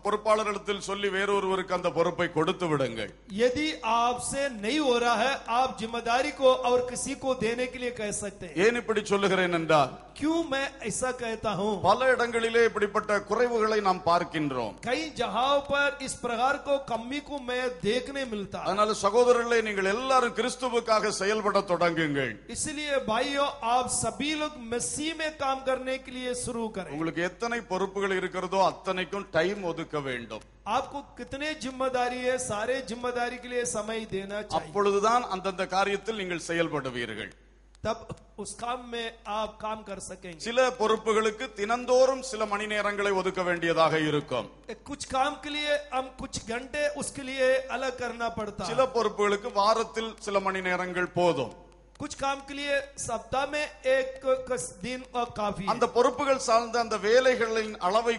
பொறுப்பாளரிடத்தில் சொல்லி வேறொருவருக்கு அந்த பொறுப்பை கொடுத்து விடுங்கள். यदि आपसे नहीं हो रहा है, आप जिम्मेदारी को और किसी को देने के लिए कह सकते हैं. ஏன் இப்படி சொல்லுகிறேன் என்றால், क्यों मैं ऐसा कहता हूँ? பல இடங்களிலே இப்படிப்பட்ட குறைவுகளை நாம் பார்க்கின்றோம். कई जगहों पर इस प्रकार को कमी को मैं देखने मिलता है. அதனால சகோதரர்களே, நீங்கள் எல்லாரும் கிறிஸ்துவுக்காக செயல்பட தொடங்குங்கள். इसलिए भाइयों, आप सभी लोग मसीह में काम करने के लिए शुरू करें. உங்களுக்கு எத்தனை பொறுப்புகள் இருக்கிறதோ அத்தனைக்கும் டைம் ஒதுக்க வேண்டும். आपको कितने जिम्मेदारी है, सारे जिम्मेदारी के लिए समय देना चाहिए. அப்பொழுதுதான் அந்தந்த காரியத்தில் நீங்கள் செயல்படுவீர்கள். तब उस काम में आप काम कर सकेंगे. சில பொறுப்புகளுக்கு தினந்தோறும் சில மணி நேரங்களை ஒதுக்க வேண்டியதாக இருக்கும். कुछ काम के लिए हम कुछ घंटे उसके लिए अलग करना पड़ता சில है. பொறுப்புகளுக்கு வாரத்தில் சில மணி நேரங்கள் போதும். कुछ काम के लिए सप्ताह में एक दिन और काफी அந்த பொறுப்புகள் சார்ந்த அந்த வேலைகளின் அளவை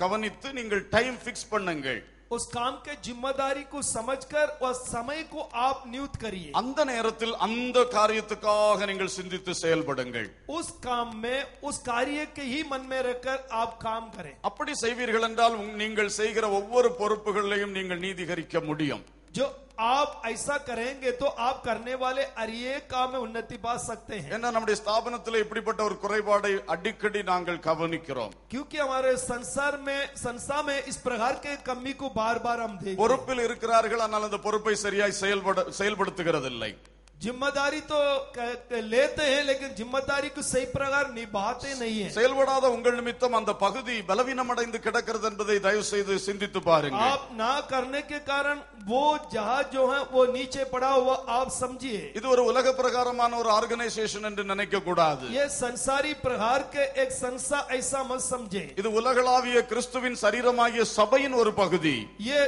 கவனித்து நீங்கள் டைம் பிக்ஸ் பண்ணுங்கள். उस काम के जिम्मेदारी को समझकर और समय को आप नियुक्त करिए. அந்த நேரத்தில் அந்த காரியத்துக்காக நீங்கள் சிந்தித்து செயல்படுங்கள். उस काम में उस कार्य के ही मन में रखकर आप काम करें. அப்படி செய்வீர்கள் என்றால் நீங்கள் செய்கிற ஒவ்வொரு பொறுப்புகளையும் நீங்கள் நீதிகரிக்க முடியும். जो आप ऐसा करेंगे तो आप करने वाले हर एक काम में उन्नति पा सकते हैं. ஏன்னா நம்முடைய ஸ்தாபனத்தில் இப்படிப்பட்ட ஒரு குறைபாடை அடிக்கடி நாங்கள் கவனிக்கிறோம். क्योंकि हमारे संसार में इस प्रकार के कमी को बार बार हम देखते हैं. பொறுப்பில் இருக்கிறார்கள், ஆனால் அந்த பொறுப்பை சரியாய் செயல்படுத்துகிறதில்லை. जिम्मेदारी तो लेते हैं, लेकिन जिम्मेदारी को सही प्रकार निभाते नहीं है. செயல்படாத உங்கள் நிமித்தம் அந்த பகுதி பலவீனமடைந்து கிடக்கிறது என்பதை தயவு செய்து சிந்தித்து பாருங்கள். आप ना करने के कारण वो जहाज जो है वो नीचे पड़ा हुआ आप समझिए. இது ஒரு உலக பிரகாரமான ஒரு ஆர்கனைசேஷன் என்று நினைக்க கூடாது. ये संसारी प्रकार के एक संस्था ऐसा मत समझे. இது உலகளாவிய கிறிஸ்துவின் சரீரமாகிய சபையின் ஒரு பகுதி. ये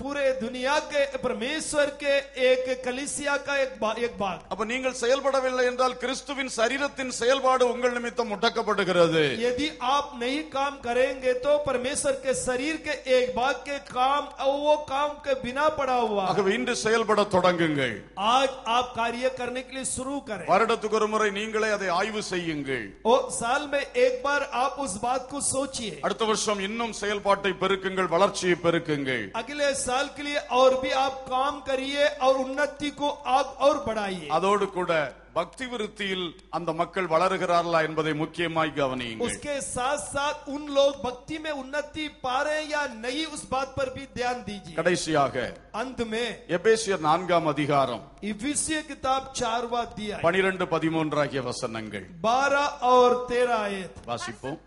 पूरे दुनिया के परमेश्वर के एक कलीसिया का एक भाग. அப்ப நீங்கள் செயல்படவில்லை என்றால் கிறிஸ்துவின் சரீரத்தின் செயல்பாடு உங்கள் நிமித்தம் முடக்கப்படுகிறது. यदि आप नहीं काम करेंगे तो परमेश्वर के शरीर के एक भाग के काम वो काम के बिना पड़ा हुआ. ஆகவே இன்று செயல்பட தொடங்குங்கள். आज आप कार्य करने के लिए शुरू करें. வருடத்துக்கு ஒரு முறை நீங்களே அதை ஆய்வு செய்யுங்கள். और साल में एक बार आप उस बात को सोचिए. அடுத்த வருஷம் இன்னும் செயல்பாட்டை பெருக்குங்கள், வளர்ச்சியை பெருக்குங்கள். अगले साल के लिए और भी आप काम करिए और उन्नति को आप और बढ़ाइए. அதோடு கூட பக்தி விருத்தியில் அந்த மக்கள் வளருகிறார்களா என்பதை முக்கியமாய் கவனியுங்கள். उसके साथ साथ उन लोग भक्ति में उन्नति पा रहे या नहीं, उस बात पर भी ध्यान दीजिए. கடைசியாக अंत में எபேசியர் 4 அதிகாரம் इफिसियों किताब 4वां अध्याय 12-13 ஆகிய வசனங்கள் 12 और 13 आयत வாசிப்போம்.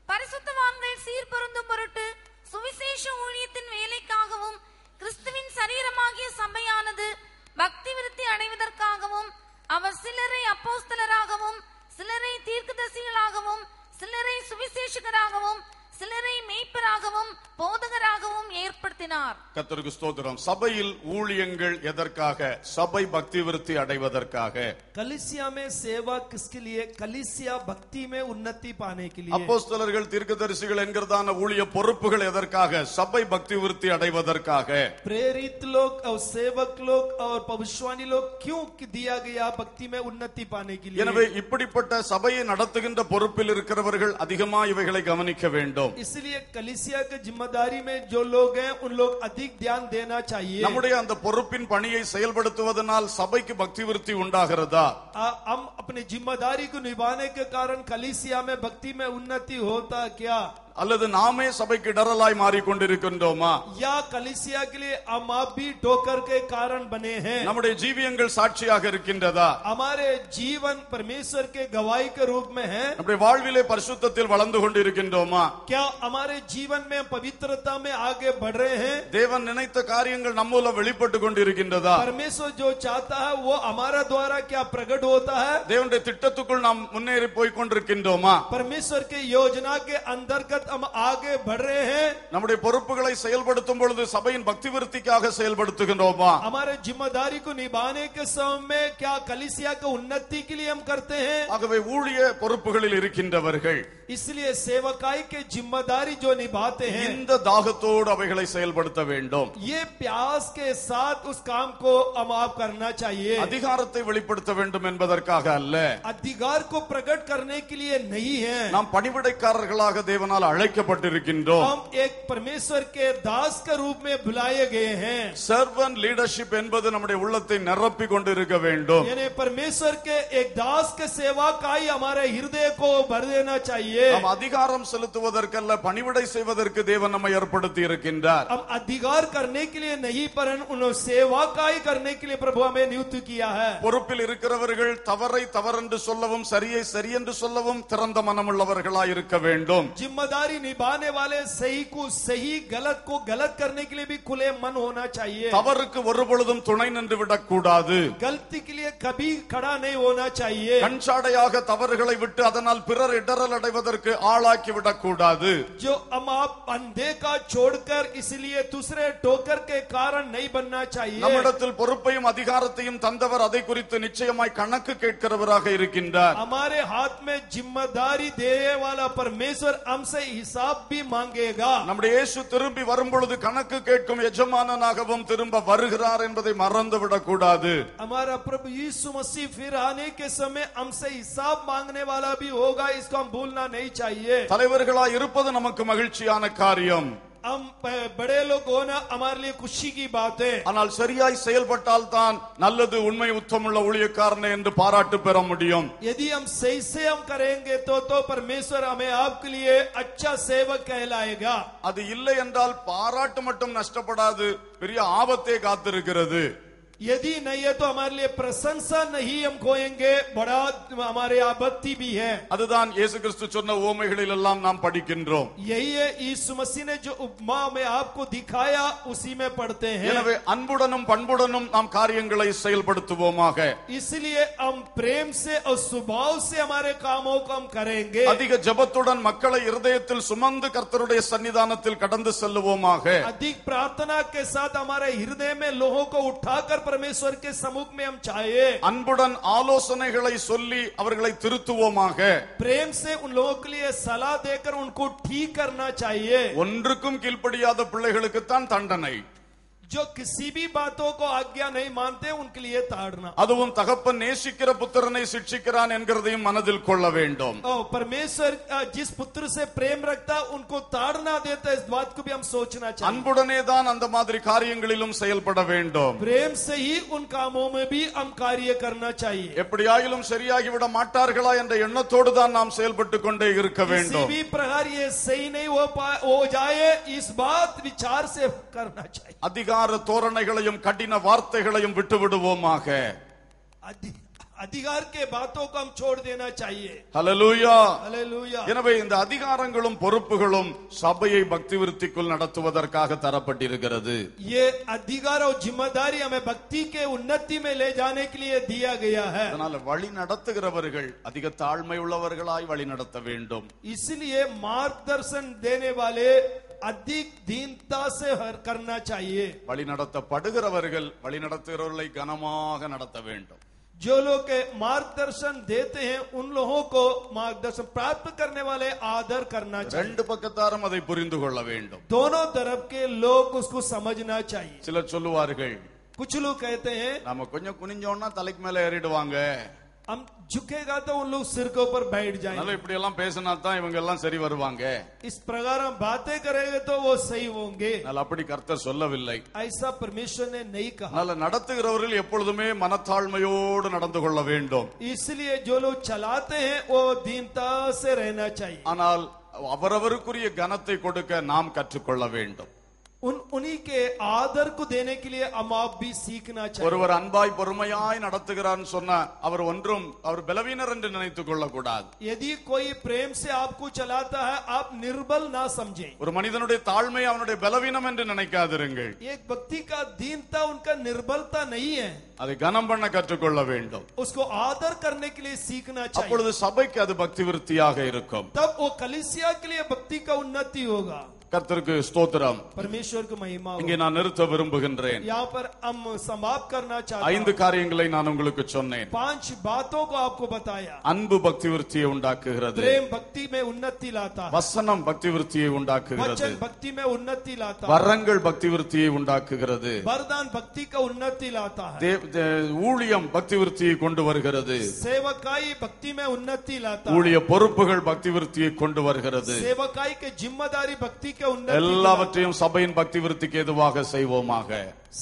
பரிசுத்தவான்கள் சீர்பொருந்தும் பொருட்டு சுவிசேஷ ஊழியத்தின் வேலைக்காகவும் கிறிஸ்துவின் சரீரமாகிய சபையானது பக்தி விருத்தி அடைவதற்காகவும் அவர் சிலரை அப்போஸ்தலராகவும், சிலரை தீர்க்கதரிசிகளாகவும், சிலரை சுவிசேஷகராகவும், சிலரை மேய்ப்பராகவும் போதகராகவும் ஏற்படுத்தினார். கர்த்தருக்கு ஸ்தோத்திரம். சபையில் ஊழியங்கள் எதற்காக? சபை பக்தி விருத்தி அடைவதற்காக. कलीसिया में सेवा किसके लिए? कलीसिया भक्ति में उन्नति पाने के लिए. அப்போஸ்தலர்கள் தீர்க்கதரிசிகள் என்கிறதான ஊழிய பொறுப்புகள் எதற்காக? சபை பக்தி விருத்தி அடைவதற்காக. प्रेरित लोग और सेवक लोग और भविष्यवाणी लोग क्यों दिया गया? भक्ति में उन्नति पाने के लिए. எனவே இப்படிப்பட்ட சபையை நடத்துகின்ற பொறுப்பில் இருக்கிறவர்கள் அதிகமா இவைகளை கவனிக்க வேண்டும். इसलिए कलीसिया की जिम्मेदारी में जो लोग हैं उन लोग अधिक ध्यान देना चाहिए. நம்முடைய அந்த பொறுப்பின் பணியை செயல்படுத்துவதனால் சபைக்கு பக்தி விருத்தி உண்டாகிறதா? हम अपनी जिम्मेदारी को निभाने के कारण कलीसिया में भक्ति में उन्नति होता क्या? அல்லது நாமே சபைக்கு இடரலாய் மாறிக்கொண்டிருக்கின்றோமா? या कलीसिया के लिए हम आप भी ठोकर के कारण बने हैं? நம்முடைய ஜீவியங்கள் சாட்சியாக இருக்கின்றதா? हमारे जीवन परमेश्वर के गवाही के रूप में है? நம்முடைய வாழ்விலே பரிசுத்தத்தில் வளர்ந்து கொண்டிருக்கின்றோமா? क्या हमारे जीवन में पवित्रता में आगे बढ़ रहे हैं? தேவன் நினைத்த காரியங்கள் நம்ம மூலம் வெளிப்பட்டு கொண்டிருக்கின்றதா? परमेश्वर जो चाहता है वो हमारा द्वारा क्या प्रकट होता है? தேவனுடைய திட்டத்துக்குள் நாம் முன்னேறி போய் கொண்டிருக்கின்றோமா? परमेश्वर के योजना के अंतर्गत हम आगे बढ़ रहे हैं? நம்முடைய பொறுப்புகளை செயல்படுத்தும் பொழுது சபையின் பக்தி விருத்திக்காக செயல்படுத்துகின்றோமா? हमारे जिम्मेदारी को निभाने के समय में क्या कलीसिया की उन्नति के लिए हम करते हैं? ஆகவே ஊழிய பொறுப்புகளில் இருக்கின்றவர்கள் इसलिए सेवकाई के जिम्मेदारी जो निभाते हैं இந்த தாகத்தோடு அவைகளை செயல்படுத்த வேண்டும். ये प्यास के साथ उस काम को हम आप करना चाहिए. அதிகாரத்தை வெளிப்படுத்த வேண்டும் என்பதற்காக அல்ல. अधिकार को प्रकट करने के लिए नहीं है. நாம் பணிவிடைக்காரர்களாக தேவனால் அழைக்கப்பட்டிருக்கின்றோம். हम एक परमेश्वर के दास के रूप में बुलाए गए हैं. சர்வன்ட் லீடர்ஷிப் என்பது நம்முடைய உள்ளத்தை நிரப்பி கொண்டிருக்க வேண்டும். यानी परमेश्वर के एक दास के सेवकाई हमारे हृदय को भर देना चाहिए. நாம் அதிகாரம் செலுத்துவதற்கல்ல பணிவிடை செய்வதற்கு தேவன் நம்மை ஏற்படுத்தி இருக்கின்றார். हम अधिकार करने के लिए नहीं पर उन्हें सेवकाई करने के लिए प्रभु हमें नियुक्त किया है. பொறுப்பில் இருக்கிறவர்கள் தவறை தவறென்று சொல்லவும் சரியை சரியென்று சொல்லவும் திறந்த மனமுள்ளவர்களாய் இருக்க வேண்டும். जिम्मेदारी निभाने वाले सही को सही, गलत को गलत करने के लिए भी खुले मन होना चाहिए. தவறுக்கு ஒருபொழுதும் துணை நின்று விடக்கூடாது. गलती के लिए कभी खड़ा नहीं होना चाहिए. கண்சாடையாக தவறுகளை விட்டு அதனால் பிறர் இடரல் அடைவதற்கு ஆளாக்கி விடக்கூடாது. जो हम आप अनदेखा छोड़कर इसलिए दूसरे ठोकर के कारण नहीं बनना चाहिए. நம்மிடத்தில் பொறுப்பையும் அதிகாரத்தையும் தந்தவர் அதை குறித்து நிச்சயமாய் கணக்கு கேட்கிறவராக இருக்கின்றார். हमारे हाथ में जिम्मेदारी देने वाला परमेश्वर हमसे हिसाब भी मांगेगा. நம்முடைய இயேசு திரும்பி வரும்பொழுது கணக்கு கேட்கும் எஜமானனாகவும் திரும்ப வருகிறார் என்பதை மறந்து விடக்கூடாது. हमारा प्रभु यीशु मसीह फिर आने के समय हमसे हिसाब मांगने वाला भी होगा, इसको हम भूलना नहीं चाहिए. தலைவர்களாய் இருப்பது நமக்கு மகிழ்ச்சியான காரியம். हम बड़े लोग होना हमारे लिए खुशी की बात है. ஆனால் சரியாய் செயல்பட்டால் தான் நல்லது உண்மை உத்தமுள்ள ஊழியக்காரனே என்று பாராட்டு பெற முடியும். यदि हम सही से हम करेंगे तो परमेश्वर हमें आपके लिए अच्छा सेवक कहलाएगा. அது இல்லை என்றால் பாராட்டு மட்டும் நஷ்டப்படாது, பெரிய ஆபத்தே காத்திருக்கிறது. यदि नहीं है तो हमारे लिए प्रशंसा नहीं हम खोएंगे, बड़ा हमारे आपत्ति भी है. அதுதான் இயேசு கிறிஸ்து சொன்ன உவமைகளில் எல்லாம் நாம் படிக்கின்றோம். यही है यीशु मसीह ने जो उपमा में आपको दिखाया उसी में पढ़ते हैं. எனவே அன்புடனும் பண்புடனும் நாம் காரியங்களை செயல்படுத்துவோமாக. इसलिए हम प्रेम से और स्वभाव से हमारे कामों को हम करेंगे. அதிக ஜெபத்துடன் மக்களை இருதயத்தில் சுமந்து கர்த்தருடைய சன்னிதானத்தில் கடந்து செல்லுவோமாக. अधिक प्रार्थना के साथ हमारे हृदय में लोगों को उठाकर परमेश्वर के सम्मुख में हम चाहे. அன்புடன் ஆலோசனைகளை சொல்லி அவர்களை திருத்துவோமாக. प्रेम से उन लोगों के लिए सलाह देकर उनको ठीक करना चाहिए. ஒன்றுக்கும் கீழ்ப்படியாத பிள்ளைகளுக்குத்தான் தண்டனை. जो किसी भी बातों को आज्ञा नहीं मानते उनके लिए ताड़ना. அதுவும் தகப்பன் நேசிக்கிற புத்திரனை சிட்சிக்கிறான் என்கிறதையும் மனதில் கொள்ள வேண்டும். परमेश्वर जिस पुत्र से प्रेम रखता उनको ताड़ना देता, इस बात को भी हम सोचना चाहिए. அன்புடனே தான் அந்த மாதிரி காரியங்களிலும் செயல்பட வேண்டும். प्रेम से ही उन कामों में भी हम कार्य करना चाहिए. எப்படியாயிலும் சரியாகிவிட மாட்டார்களா என்ற எண்ணத்தோடு தான் நாம் செயல்பட்டு கொண்டே இருக்க किसी வேண்டும். भी प्रकार ये सही नहीं हो जाए, इस बात विचार से करना चाहिए. அதிகார தோரணைகளையும் கடின வார்த்தைகளையும் விட்டு விடுவோமாக. अधिकार के बातों को हम छोड़ देना चाहिए। ஹல்லேலூயா. हालेलुया। எனவே இந்த அதிகாரங்களும் பொறுப்புகளும் சபையை பக்தி விருத்திக்குள் நடத்துவதற்காக தரப்பட்டிருக்கிறது. ये अधिकार और जिम्मेदारी हमें भक्ति के उन्नति में ले जाने के लिए दिया गया है। அதனால வழி நடத்துகிறவர்கள் அதிக தாழ்மை உள்ளவர்களாய் வழி நடத்த வேண்டும். इसलिए मार्गदर्शन देने वाले अधिक दीनता से करना चाहिए। வழி நடத்தப்படுகிறவர்கள் வழி நடத்துகிறவர்களை கனமாக நடத்த வேண்டும். जो लोग मार्गदर्शन देते हैं उन लोगों को मार्गदर्शन प्राप्त करने वाले आदर करना चाहिए। ரெண்டு பக்கத்தாரும் அதை புரிந்து கொள்ள வேண்டும். दोनों तरफ के लोग उसको समझना चाहिए। சிலர் சொல்லுவார்கள், कुछ लोग कहते हैं நாம கொஞ்சம் குனிஞ்சோம்னா தலைக்கு மேல ஏறிடுவாங்க, हम झुकेगा तो उन लोग सिर के ऊपर बैठ அதனால जाएंगे। இப்படி எல்லாம் பேசினா தான் இவங்க எல்லாம் சரி வருவாங்க. इस प्रकार हम बातें करेंगे तो वो सही होंगे। அதனால அப்படி கர்த்தர் சொல்லவில்லை. ऐसा परमेश्वर ने नहीं कहा। அதனால நடத்துகிறவர்கள் எப்பொழுதுமே மனத்தாழ்மையோடு நடந்து கொள்ள வேண்டும். इसलिए जो लोग चलाते हैं वो दीनता से रहना चाहिए। ஆனால் அவரவருக்குரிய கனத்தை கொடுக்க நாம் கற்றுக்கொள்ள வேண்டும். उन्हीं के आदर को देने के लिए हम आप भी सीखना चाहिए। ஒருவர் அன்பாய் பொறுமையாய் நடத்துகிறான்னு சொன்னா அவர் பலவீனர் என்று நினைத்துக் கொள்ள கூடாது. यदि कोई प्रेम से आपको चलाता है आप निर्बल ना समझें। ஒரு மனிதனுடைய தாழ்மை அவனுடைய பலவீனம் என்று நினைக்காதிருங்கள். एक व्यक्ति का दीनता उनका निर्बलता नहीं है। அதை கனம் பண்ண கற்றுக்கொள்ள வேண்டும். उसको आदर करने के लिए सीखना चाहिए। அப்பொழுது சபைக்கு அது பக்தி விருத்தியாக இருக்கும். तब वो कलीसिया के लिए भक्ति का उन्नति होगा। கர்த்தருக்கு ஸ்தோத்திரம். परमेश्वर को महिमा हो। இங்கே நான் நிறுத்த விரும்புகின்றேன். यहाँ पर हम समाप्त करना चाहते 5 காரியங்களை நான் உங்களுக்கு சொன்னேன். 5 बातों को आपको बताया। அன்பு பக்தி விருத்தியை உண்டாக்குகிறது. प्रेम भक्ति में उन्नति लाता है। வசனம் பக்தி விருத்தியை உண்டாக்குகிறது. वचन भक्ति में उन्नति लाता है। வரங்கள் பக்தி விருத்தியை உண்டாக்குகிறது. वरदान भक्ति का उन्नति लाता है। ஊழியம் பக்தி விருத்தியை கொண்டு வருகிறது. सेवकाई भक्ति में उन्नति लाता है। ஊழிய பொறுப்புகள் பக்தி விருத்தியை கொண்டு வருகிறது. सेवकाई के जिम्मेदारी भक्ति के उन्नति। எல்லாவற்றையும் சபையின் பக்தி விருத்திக்கு எதுவாக செய்வோமாக.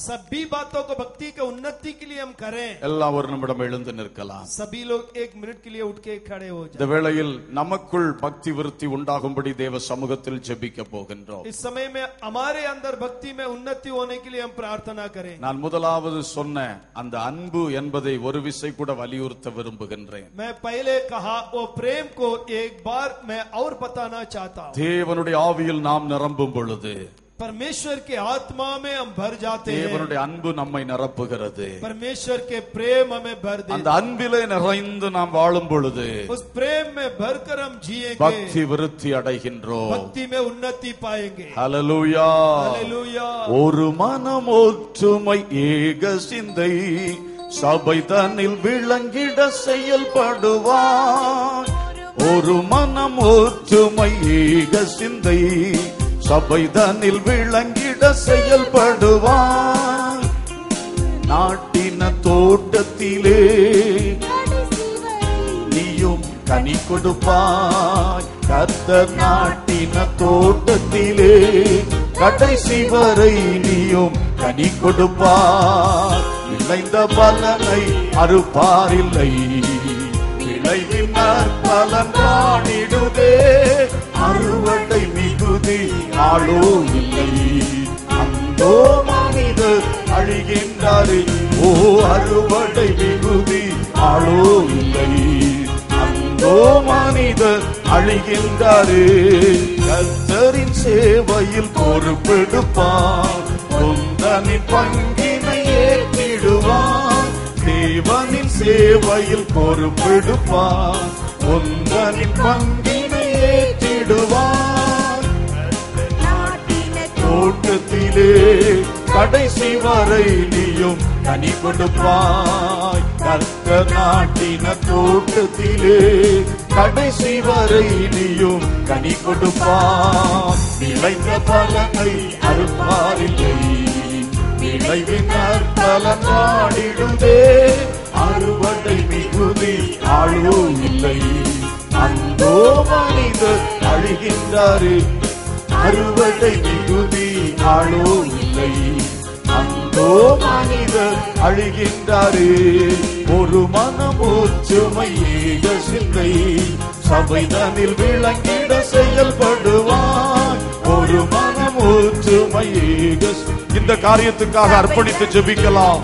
सभी बातों को भक्ति के उन्नति के लिए हम करें। எல்லாம் ஒரு நிமிடம் எழுந்து நிற்கலாம். सभी लोग 1 मिनट के लिए उठ के खड़े हो இந்த जाएं। வேளையில் நமக்குள் பக்தி விருத்தி உண்டாகும்படி தேவ சமூகத்தில் ஜெபிக்க போகின்றோம். इस समय में हमारे अंदर भक्ति में उन्नति होने के लिए हम प्रार्थना करें। நான் முதலாவது சொன்ன அந்த அன்பு என்பதை ஒரு விசை கூட வலியுறுத்த விரும்புகின்றேன். मैं पहले कहा वो प्रेम को एक बार मैं और बताना चाहता हूँ। தேவனுடைய ஆவியில் நாம் நிரம்பும் பொழுது परमेश्वर के आत्मा में हम भर जाते हैं। தேவனுடைய அன்பு நம்மை நிரப்புகிறது. परमेश्वर के प्रेम हमें भर அந்த देता है। அன்பிலே நிறைந்து நாம் வாழும் பொழுது उस प्रेम में भरकर हम जिएंगे। பக்தி விருத்தி அடைகின்றோம். भक्ति में उन्नति पाएंगे। ஹல்லேலூயா. हालेलुया। ஒரு மனம் ஒற்றுமை ஏக சிந்தை சபை தன்னில் விளங்கிட செயல்படுவார். ஒரு மனம் ஒற்றுமை ஏக சிந்தை சபை தன்னில் விளங்கிட செயல்படுவார். நாட்டின தோட்டத்திலே நீயும் கனி கொடுப்பாய். கர்த்தர் நாட்டின தோட்டத்திலே கடைசி வரை நீயும் கனி கொடுப்பாய். விளைந்த பலனை அறுப்பாரில்லை, விளைவின் பலன் காணிடுதே. அறுவடை மிகுதி ஆளோ இல்லை, அந்தோ மனிதர் அழிகின்றாரே. ஓ அறுவடை மிகுதி ஆளோ இல்லை, அந்தோ மனிதர் அழிகின்றாரே. கர்த்தரின் சேவையில் பொறுப்பெடுப்பார், சொந்தனின் பங்கினை ஏற்றிடுவார். தேவனின் சேவையில் பொறுப்பெடுப்பார், சொந்தனின் பங்கினை ஏற்றிடுவார். தோட்டத்திலே கடைசி வரை நீயும் கனி கொடுப்பாய். கர்த்தர் நாட்டின தோட்டத்திலே கடைசி வரை நீயும் கனி கொடுப்பாய். விளைந்த பலனை அறுப்பாரில்லை, விளைவின் பலன் நாடிடுதே. அறுவடை மிகுதி ஆளோ இல்லை, அந்தோ மனிதர் அழிகின்றாரே. அறுவடை மிகுதி ஆளோ இல்லை, அந்தோ மனிதர் அழிகின்றாரே. ஒரு மனம் ஒற்றுமை ஏக சிந்தை சபைதனில் விளங்கிட செயல்படுவார். ஒரு மனம் ஒற்றுமை ஏக இந்த காரியத்துக்காக அர்ப்பணித்து ஜெபிக்கலாம்.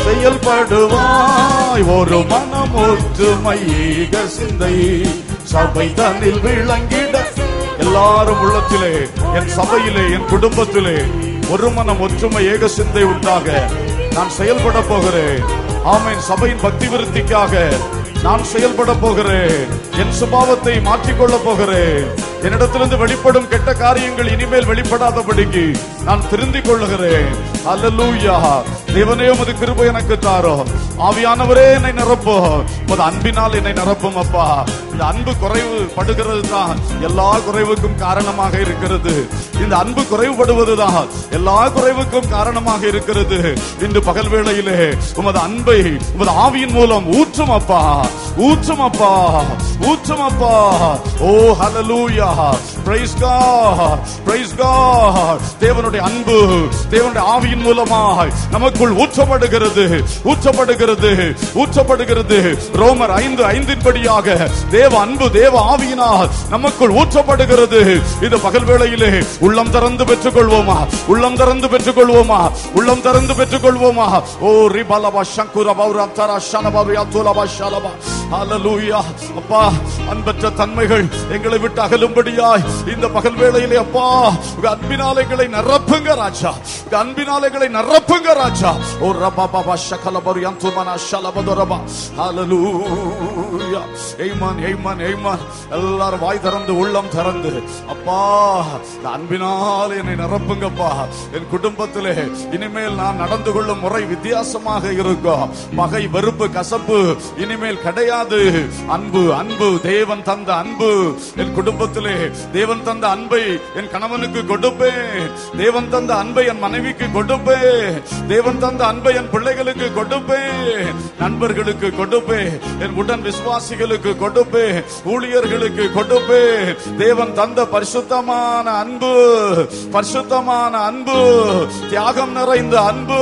செயல்படுவாய். ஒரு மனம் ஒற்றுமை ஏக சிந்தை சபை தன்னில் விளங்கிட. எல்லாரும் உள்ளத்திலே, என் சபையிலே, என் குடும்பத்திலே ஒரு மனம் ஒற்றுமை ஏக சிந்தை உண்டாக நான் செயல்பட போகிறேன். ஆமென். சபையின் பக்தி விருத்திக்காக நான் செயல்பட போகிறேன். என் சுபாவத்தை மாற்றிக்கொள்ள போகிறேன். என்னிடத்திலிருந்து வெளிப்படும் கெட்ட காரியங்கள் இனிமேல் வெளிப்படாதபடிக்கு நான் திருந்திக் கொள்ளுகிறேன். அல்லேலூயா. தேவனே உமது கிருபை எனக்கு தாரும். ஆவியானவரே என்னை நிரப்பும். உமது அன்பினால் என்னை நிரப்பும் அப்பா. இந்த அன்பு குறைவு படுகிறது தான் எல்லா குறைவுக்கும் காரணமாக இருக்கிறது. இந்த அன்பு குறைவுபடுவதுதான் எல்லா குறைவுக்கும் காரணமாக இருக்கிறது. இன்று பகல் வேளையிலே உமது அன்பை உமது ஆவியின் மூலம் ஊற்றும் அப்பா, ஊற்றும் அப்பா, ஊற்றும் அப்பா. Oh hallelujah. Praise God, praise God. தேவனுடைய அன்பு தேவனுடைய ஆவியின் மூலமாய் நமக்குள் ஊற்றப்படுகிறது, ஊற்றப்படுகிறது, ஊற்றப்படுகிறது. ரோமர் 5:5 படியாக தேவ அன்பு தேவ ஆவியினால் நமக்குள் ஊற்றப்படுகிறது. இந்த பகல் வேளையிலே உள்ளம் திறந்து பெற்றுக் கொள்வோமா, உள்ளம் திறந்து பெற்றுக் கொள்வோமா, உள்ளம் திறந்து பெற்றுக் கொள்வோமா. ஓ ரிபலபா சங்குர பௌரந்தரா ஷனபரியா துலபா ஷலபா. ஹல்லேலூயா. அப்பா, அன்பற்ற தன்மைகள் எங்களை விட்டு அகலும்படியாய் இந்த பகல் வேளையிலே அப்பா உங்க அன்பினாலே எங்களை நிரப்புங்க ராஜா, உங்க அன்பினாலே எங்களை நிரப்புங்க ராஜா. ஓ ரபபா ஷகலபரியா துமனா ஷலபதரபா. ஹல்லேலூயா. ஆமென், ஆமென், ஆமென். எல்லாரும் வாய் திறந்து உள்ளம் திறந்து அப்பா அன்பினால் என்னை நிரப்புங்கப்பா. என் குடும்பத்திலே இனிமேல் நான் நடந்து கொள்ளும் முறை வித்தியாசமாக இருக்கும். பகை, வெறுப்பு, கசப்பு இனிமேல் கிடையாது. அன்பு, அன்பு, தேவன் தந்த அன்பு என் குடும்பத்திலே, தேவன் தந்த அன்பை என் கணவனுக்கு கொடுப்பேன், தேவன் தந்த அன்பை என் மனைவிக்கு கொடுப்பேன், தேவன் தந்த அன்பை என் பிள்ளைகளுக்கு கொடுப்பேன், நண்பர்களுக்கு கொடுப்பேன், என் உடன் விசுவாசிகளுக்கு கொடுப்பேன், ஊழியர்களுக்கு கொடுப்பேன். தேவன் தந்த பரிசுத்தமான அன்பு, பரிசுத்தமான அன்பு, தியாகம் நிறைந்த அன்பு.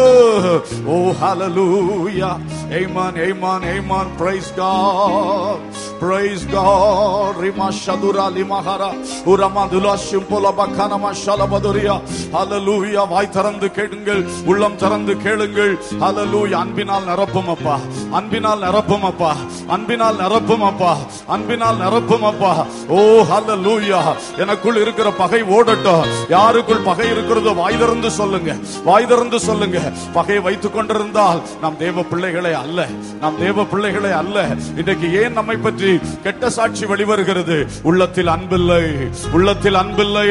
Oh hallelujah. Amen, amen, amen. Praise God, praise God. ரிமா ஷதுரா லிமஹரா உரமதுலா ஷிம்போலா கனமா ஷலபதுரியா. ஹல்லேலூயா. வாய் திறந்து கேளுங்கள், உள்ளம் திறந்து கேளுங்கள். ஹல்லேலூயா. அன்பினால் நிரப்பும் அப்பா, அன்பினால் நிரப்பும் அப்பா, அன்பினால் நிரப்பும் அப்பா, அன்பினால் நிரப்பும் அப்பா. ஓ ஹல்லேலூயா. எனக்குள் இருக்கிற பகை ஓடட்டும். யாருக்குள் பகை இருக்கிறதோ வாய் திறந்து சொல்லுங்க, வாய் திறந்து சொல்லுங்க. பகையை வைத்துக் கொண்டிருந்தால் நாம் தேவ பிள்ளைகளே அல்ல, நாம் தேவ பிள்ளைகளே அல்ல. இன்றைக்கு ஏன் நம்மை பற்றி கெட்ட சாட்சி வெளிவருகிறது? உள்ளத்தில் அன்பில்லை, உள்ளத்தில் அன்பில்லை.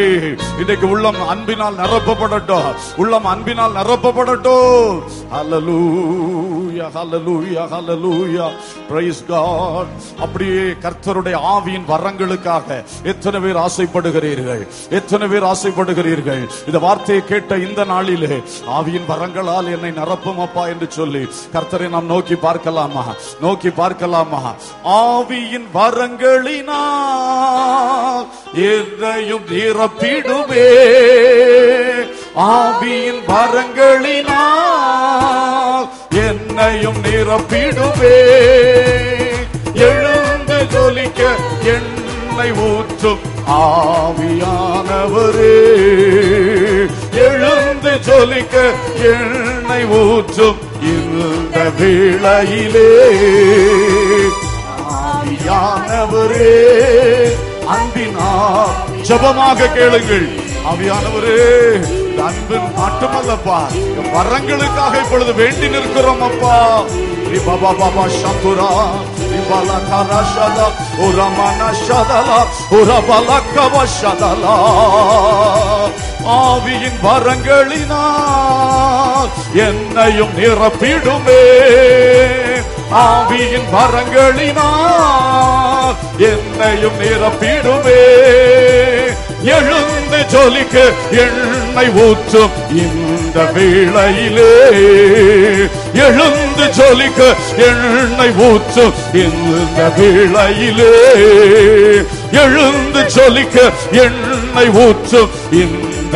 இன்றைக்கு உள்ளம் அன்பினால் நிரப்பப்படட்டும், உள்ளம் அன்பினால் நிரப்பப்படட்டும். ஹல்லேலூயா, ஹல்லேலூயா, ஹல்லேலூயா. Praise God. அப்படியே கர்த்தருடைய ஆவியின் வரங்களுக்காக எத்தனை பேர் ஆசைப்படுகிறீர்கள்? எத்தனை பேர் ஆசைப்படுகிறீர்கள்? இந்த வார்த்தையை கேட்ட இந்த நாளிலே ஆவியின் வரங்களால் என்னை நிரப்பும் அப்பா என்று சொல்லி கர்த்தரை நாம் நோக்கி பார்க்கலாமா? நோக்கி பார்க்கலாமா? ஆவியின் வரங்களினால் என்னையும் நிரப்பிடுவே, ஆவியின் வரங்களினால் என்னையும் நிரப்பிடுவே. எழுந்து ஜொலிக்க என்னை ஊற்றும் ஆவியானவரே, எழுந்து ஜொலிக்க என்னை ஊற்றும் இந்த வேளையிலே. ஆவியானவரே, அன்பினால் ஜெபமாக கேளுங்கள். ஆவியானவரே, அன்பின் மட்டுமல்லப்பா, வரங்களுக்காக இப்பொழுது வேண்டி நிற்கிறோம் அப்பா. பாபா பாபா சந்துரா ரிபாலா கராஷதா உரமனா ஷதலா உரபலா கவஷதலா. ஆவியின் வரங்களினால் என்னையும் நிரப்பிடுமே, ஆவியின் வரங்களினால் என்னையும் நிரப்பிடுமே. எழுந்து ஜொலிக்க எண்ணெய் ஊற்றும் இந்த வேளையிலே, எழுந்து ஜொலிக்க எண்ணெய் ஊற்றும் இந்த வேளையிலே, எழுந்து ஜொலிக்க எண்ணெய் ஊற்றும் இந்த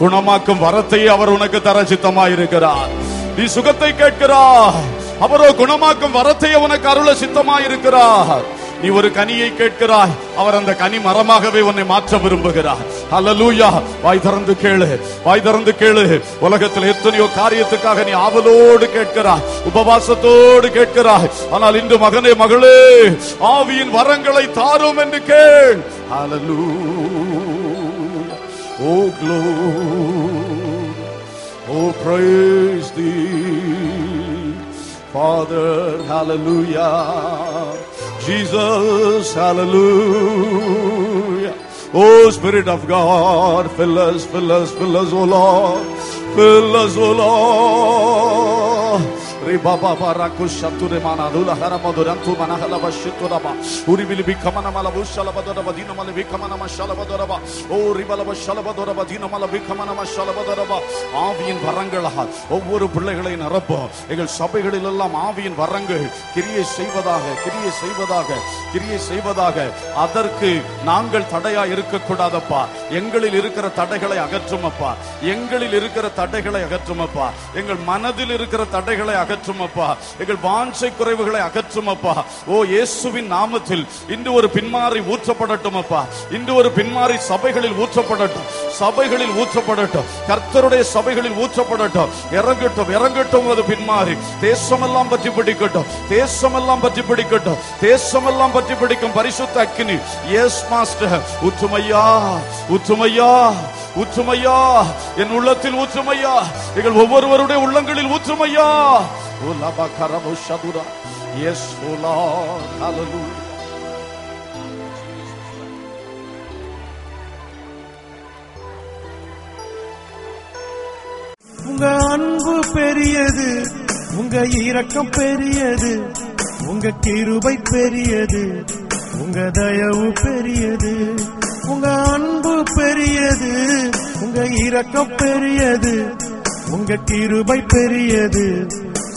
குணமாக்கும் வரத்தை அவர் உனக்கு தர சித்தமாயிருக்கிறார். நீ சுகத்தை கேட்கிறார், அவரோ குணமாக்கும் வரத்தை உனக்கு அருள சித்தமாயிருக்கிறார். நீ ஒரு கனியை கேட்கிறாய், அவர் அந்த கனி மரமாகவே உன்னை மாற்ற விரும்புகிறார். ஹல்லேலூயா. வாய் திறந்து கேளு, வாய் திறந்து கேளு. உலகத்தில் எத்தனையோ காரியத்துக்காக நீ ஆவலோடு கேட்கிறாய், உபவாசத்தோடு கேட்கிறாய். ஆனால் இன்று மகனே மகளே, ஆவியின் வரங்களை தாரும் என்று கேள். ஹல்லேலூயா. ஓ glory, oh praise thee Father. Hallelujah. Jesus, hallelujah. Oh Spirit of God, fill us, fill us, fill us, oh Lord, fill us, oh Lord. Ribaba barakushature manadula haramodorantu manahalabashituraba uribili bikamana malabushalabadoraba dinamale bikamana mashalabadoraba o ribalaba shalabadoraba dinamale bikamana mashalabadoraba. ஆவியின் வரங்களாக ஒவ்வொரு பிள்ளைகளை நிரப்போம். எங்கள் சபைகளில் எல்லாம் ஆவியின் வரங்கள் கிரியை செய்வதாக, கிரியை செய்வதாக, கிரியை செய்வதாக. அதற்கு நாங்கள் தடையா இருக்கக்கூடாதப்பா. எங்களில் இருக்கிற தடைகளை அகற்றுமப்பா, எங்களில் இருக்கிற தடைகளை அகற்றுமப்பா, எங்கள் மனதில் இருக்கிற தடைகளை அகற்றுமப்பா, எங்கள் வாஞ்சை குறைவுகளை அகற்றுமப்பா. ஓ இயேசுவின் நாமத்தில் இன்று ஒரு பின்மாறி ஊற்றப்படட்டும் அப்பா. இன்று ஒரு பின்மாறி சபைகளில் ஊற்றப்படட்டும், சபைகளில் ஊற்றப்படட்டும், கர்த்தருடைய சபைகளில் ஊற்றப்படட்டும். இறங்கட்டும், இறங்கட்டும் அது பின்மாறி. தேசமெல்லாம் பற்றி பிடிக்கட்டும், தேசமெல்லாம் பற்றி பிடிக்கட்டும், தேசமெல்லாம் பற்றி பிடிக்கும் பரிசுத்த அக்கினி. எஸ் மாஸ்டர், ஊற்றுமையா, ஊற்றுமையா, ஊற்றுமையா, என் உள்ளத்தில் ஊற்றுமையா, எங்கள் ஒவ்வொருவருடைய உள்ளங்களில் ஊற்றுமையா. ஓ லபா கரபு ஷதுரா. எஸ் ஓ லார்ட். ஹல்லேலூயா. உங்க அன்பு பெரியது, உங்க இரக்கம் பெரியது, உங்க கிருபை பெரியது, உங்க தயவு பெரியது. உங்க அன்பு பெரியது, உங்க இரக்கம் பெரியது, உங்க கிருபை பெரியது,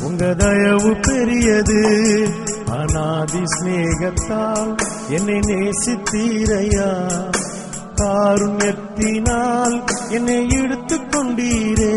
உங்க தயவு பெரியது. அநாதி ஸ்நேகத்தால் என்னை நேசித்தீரையா, காருண்யத்தினால் என்னை எடுத்துக் கொண்டீரே.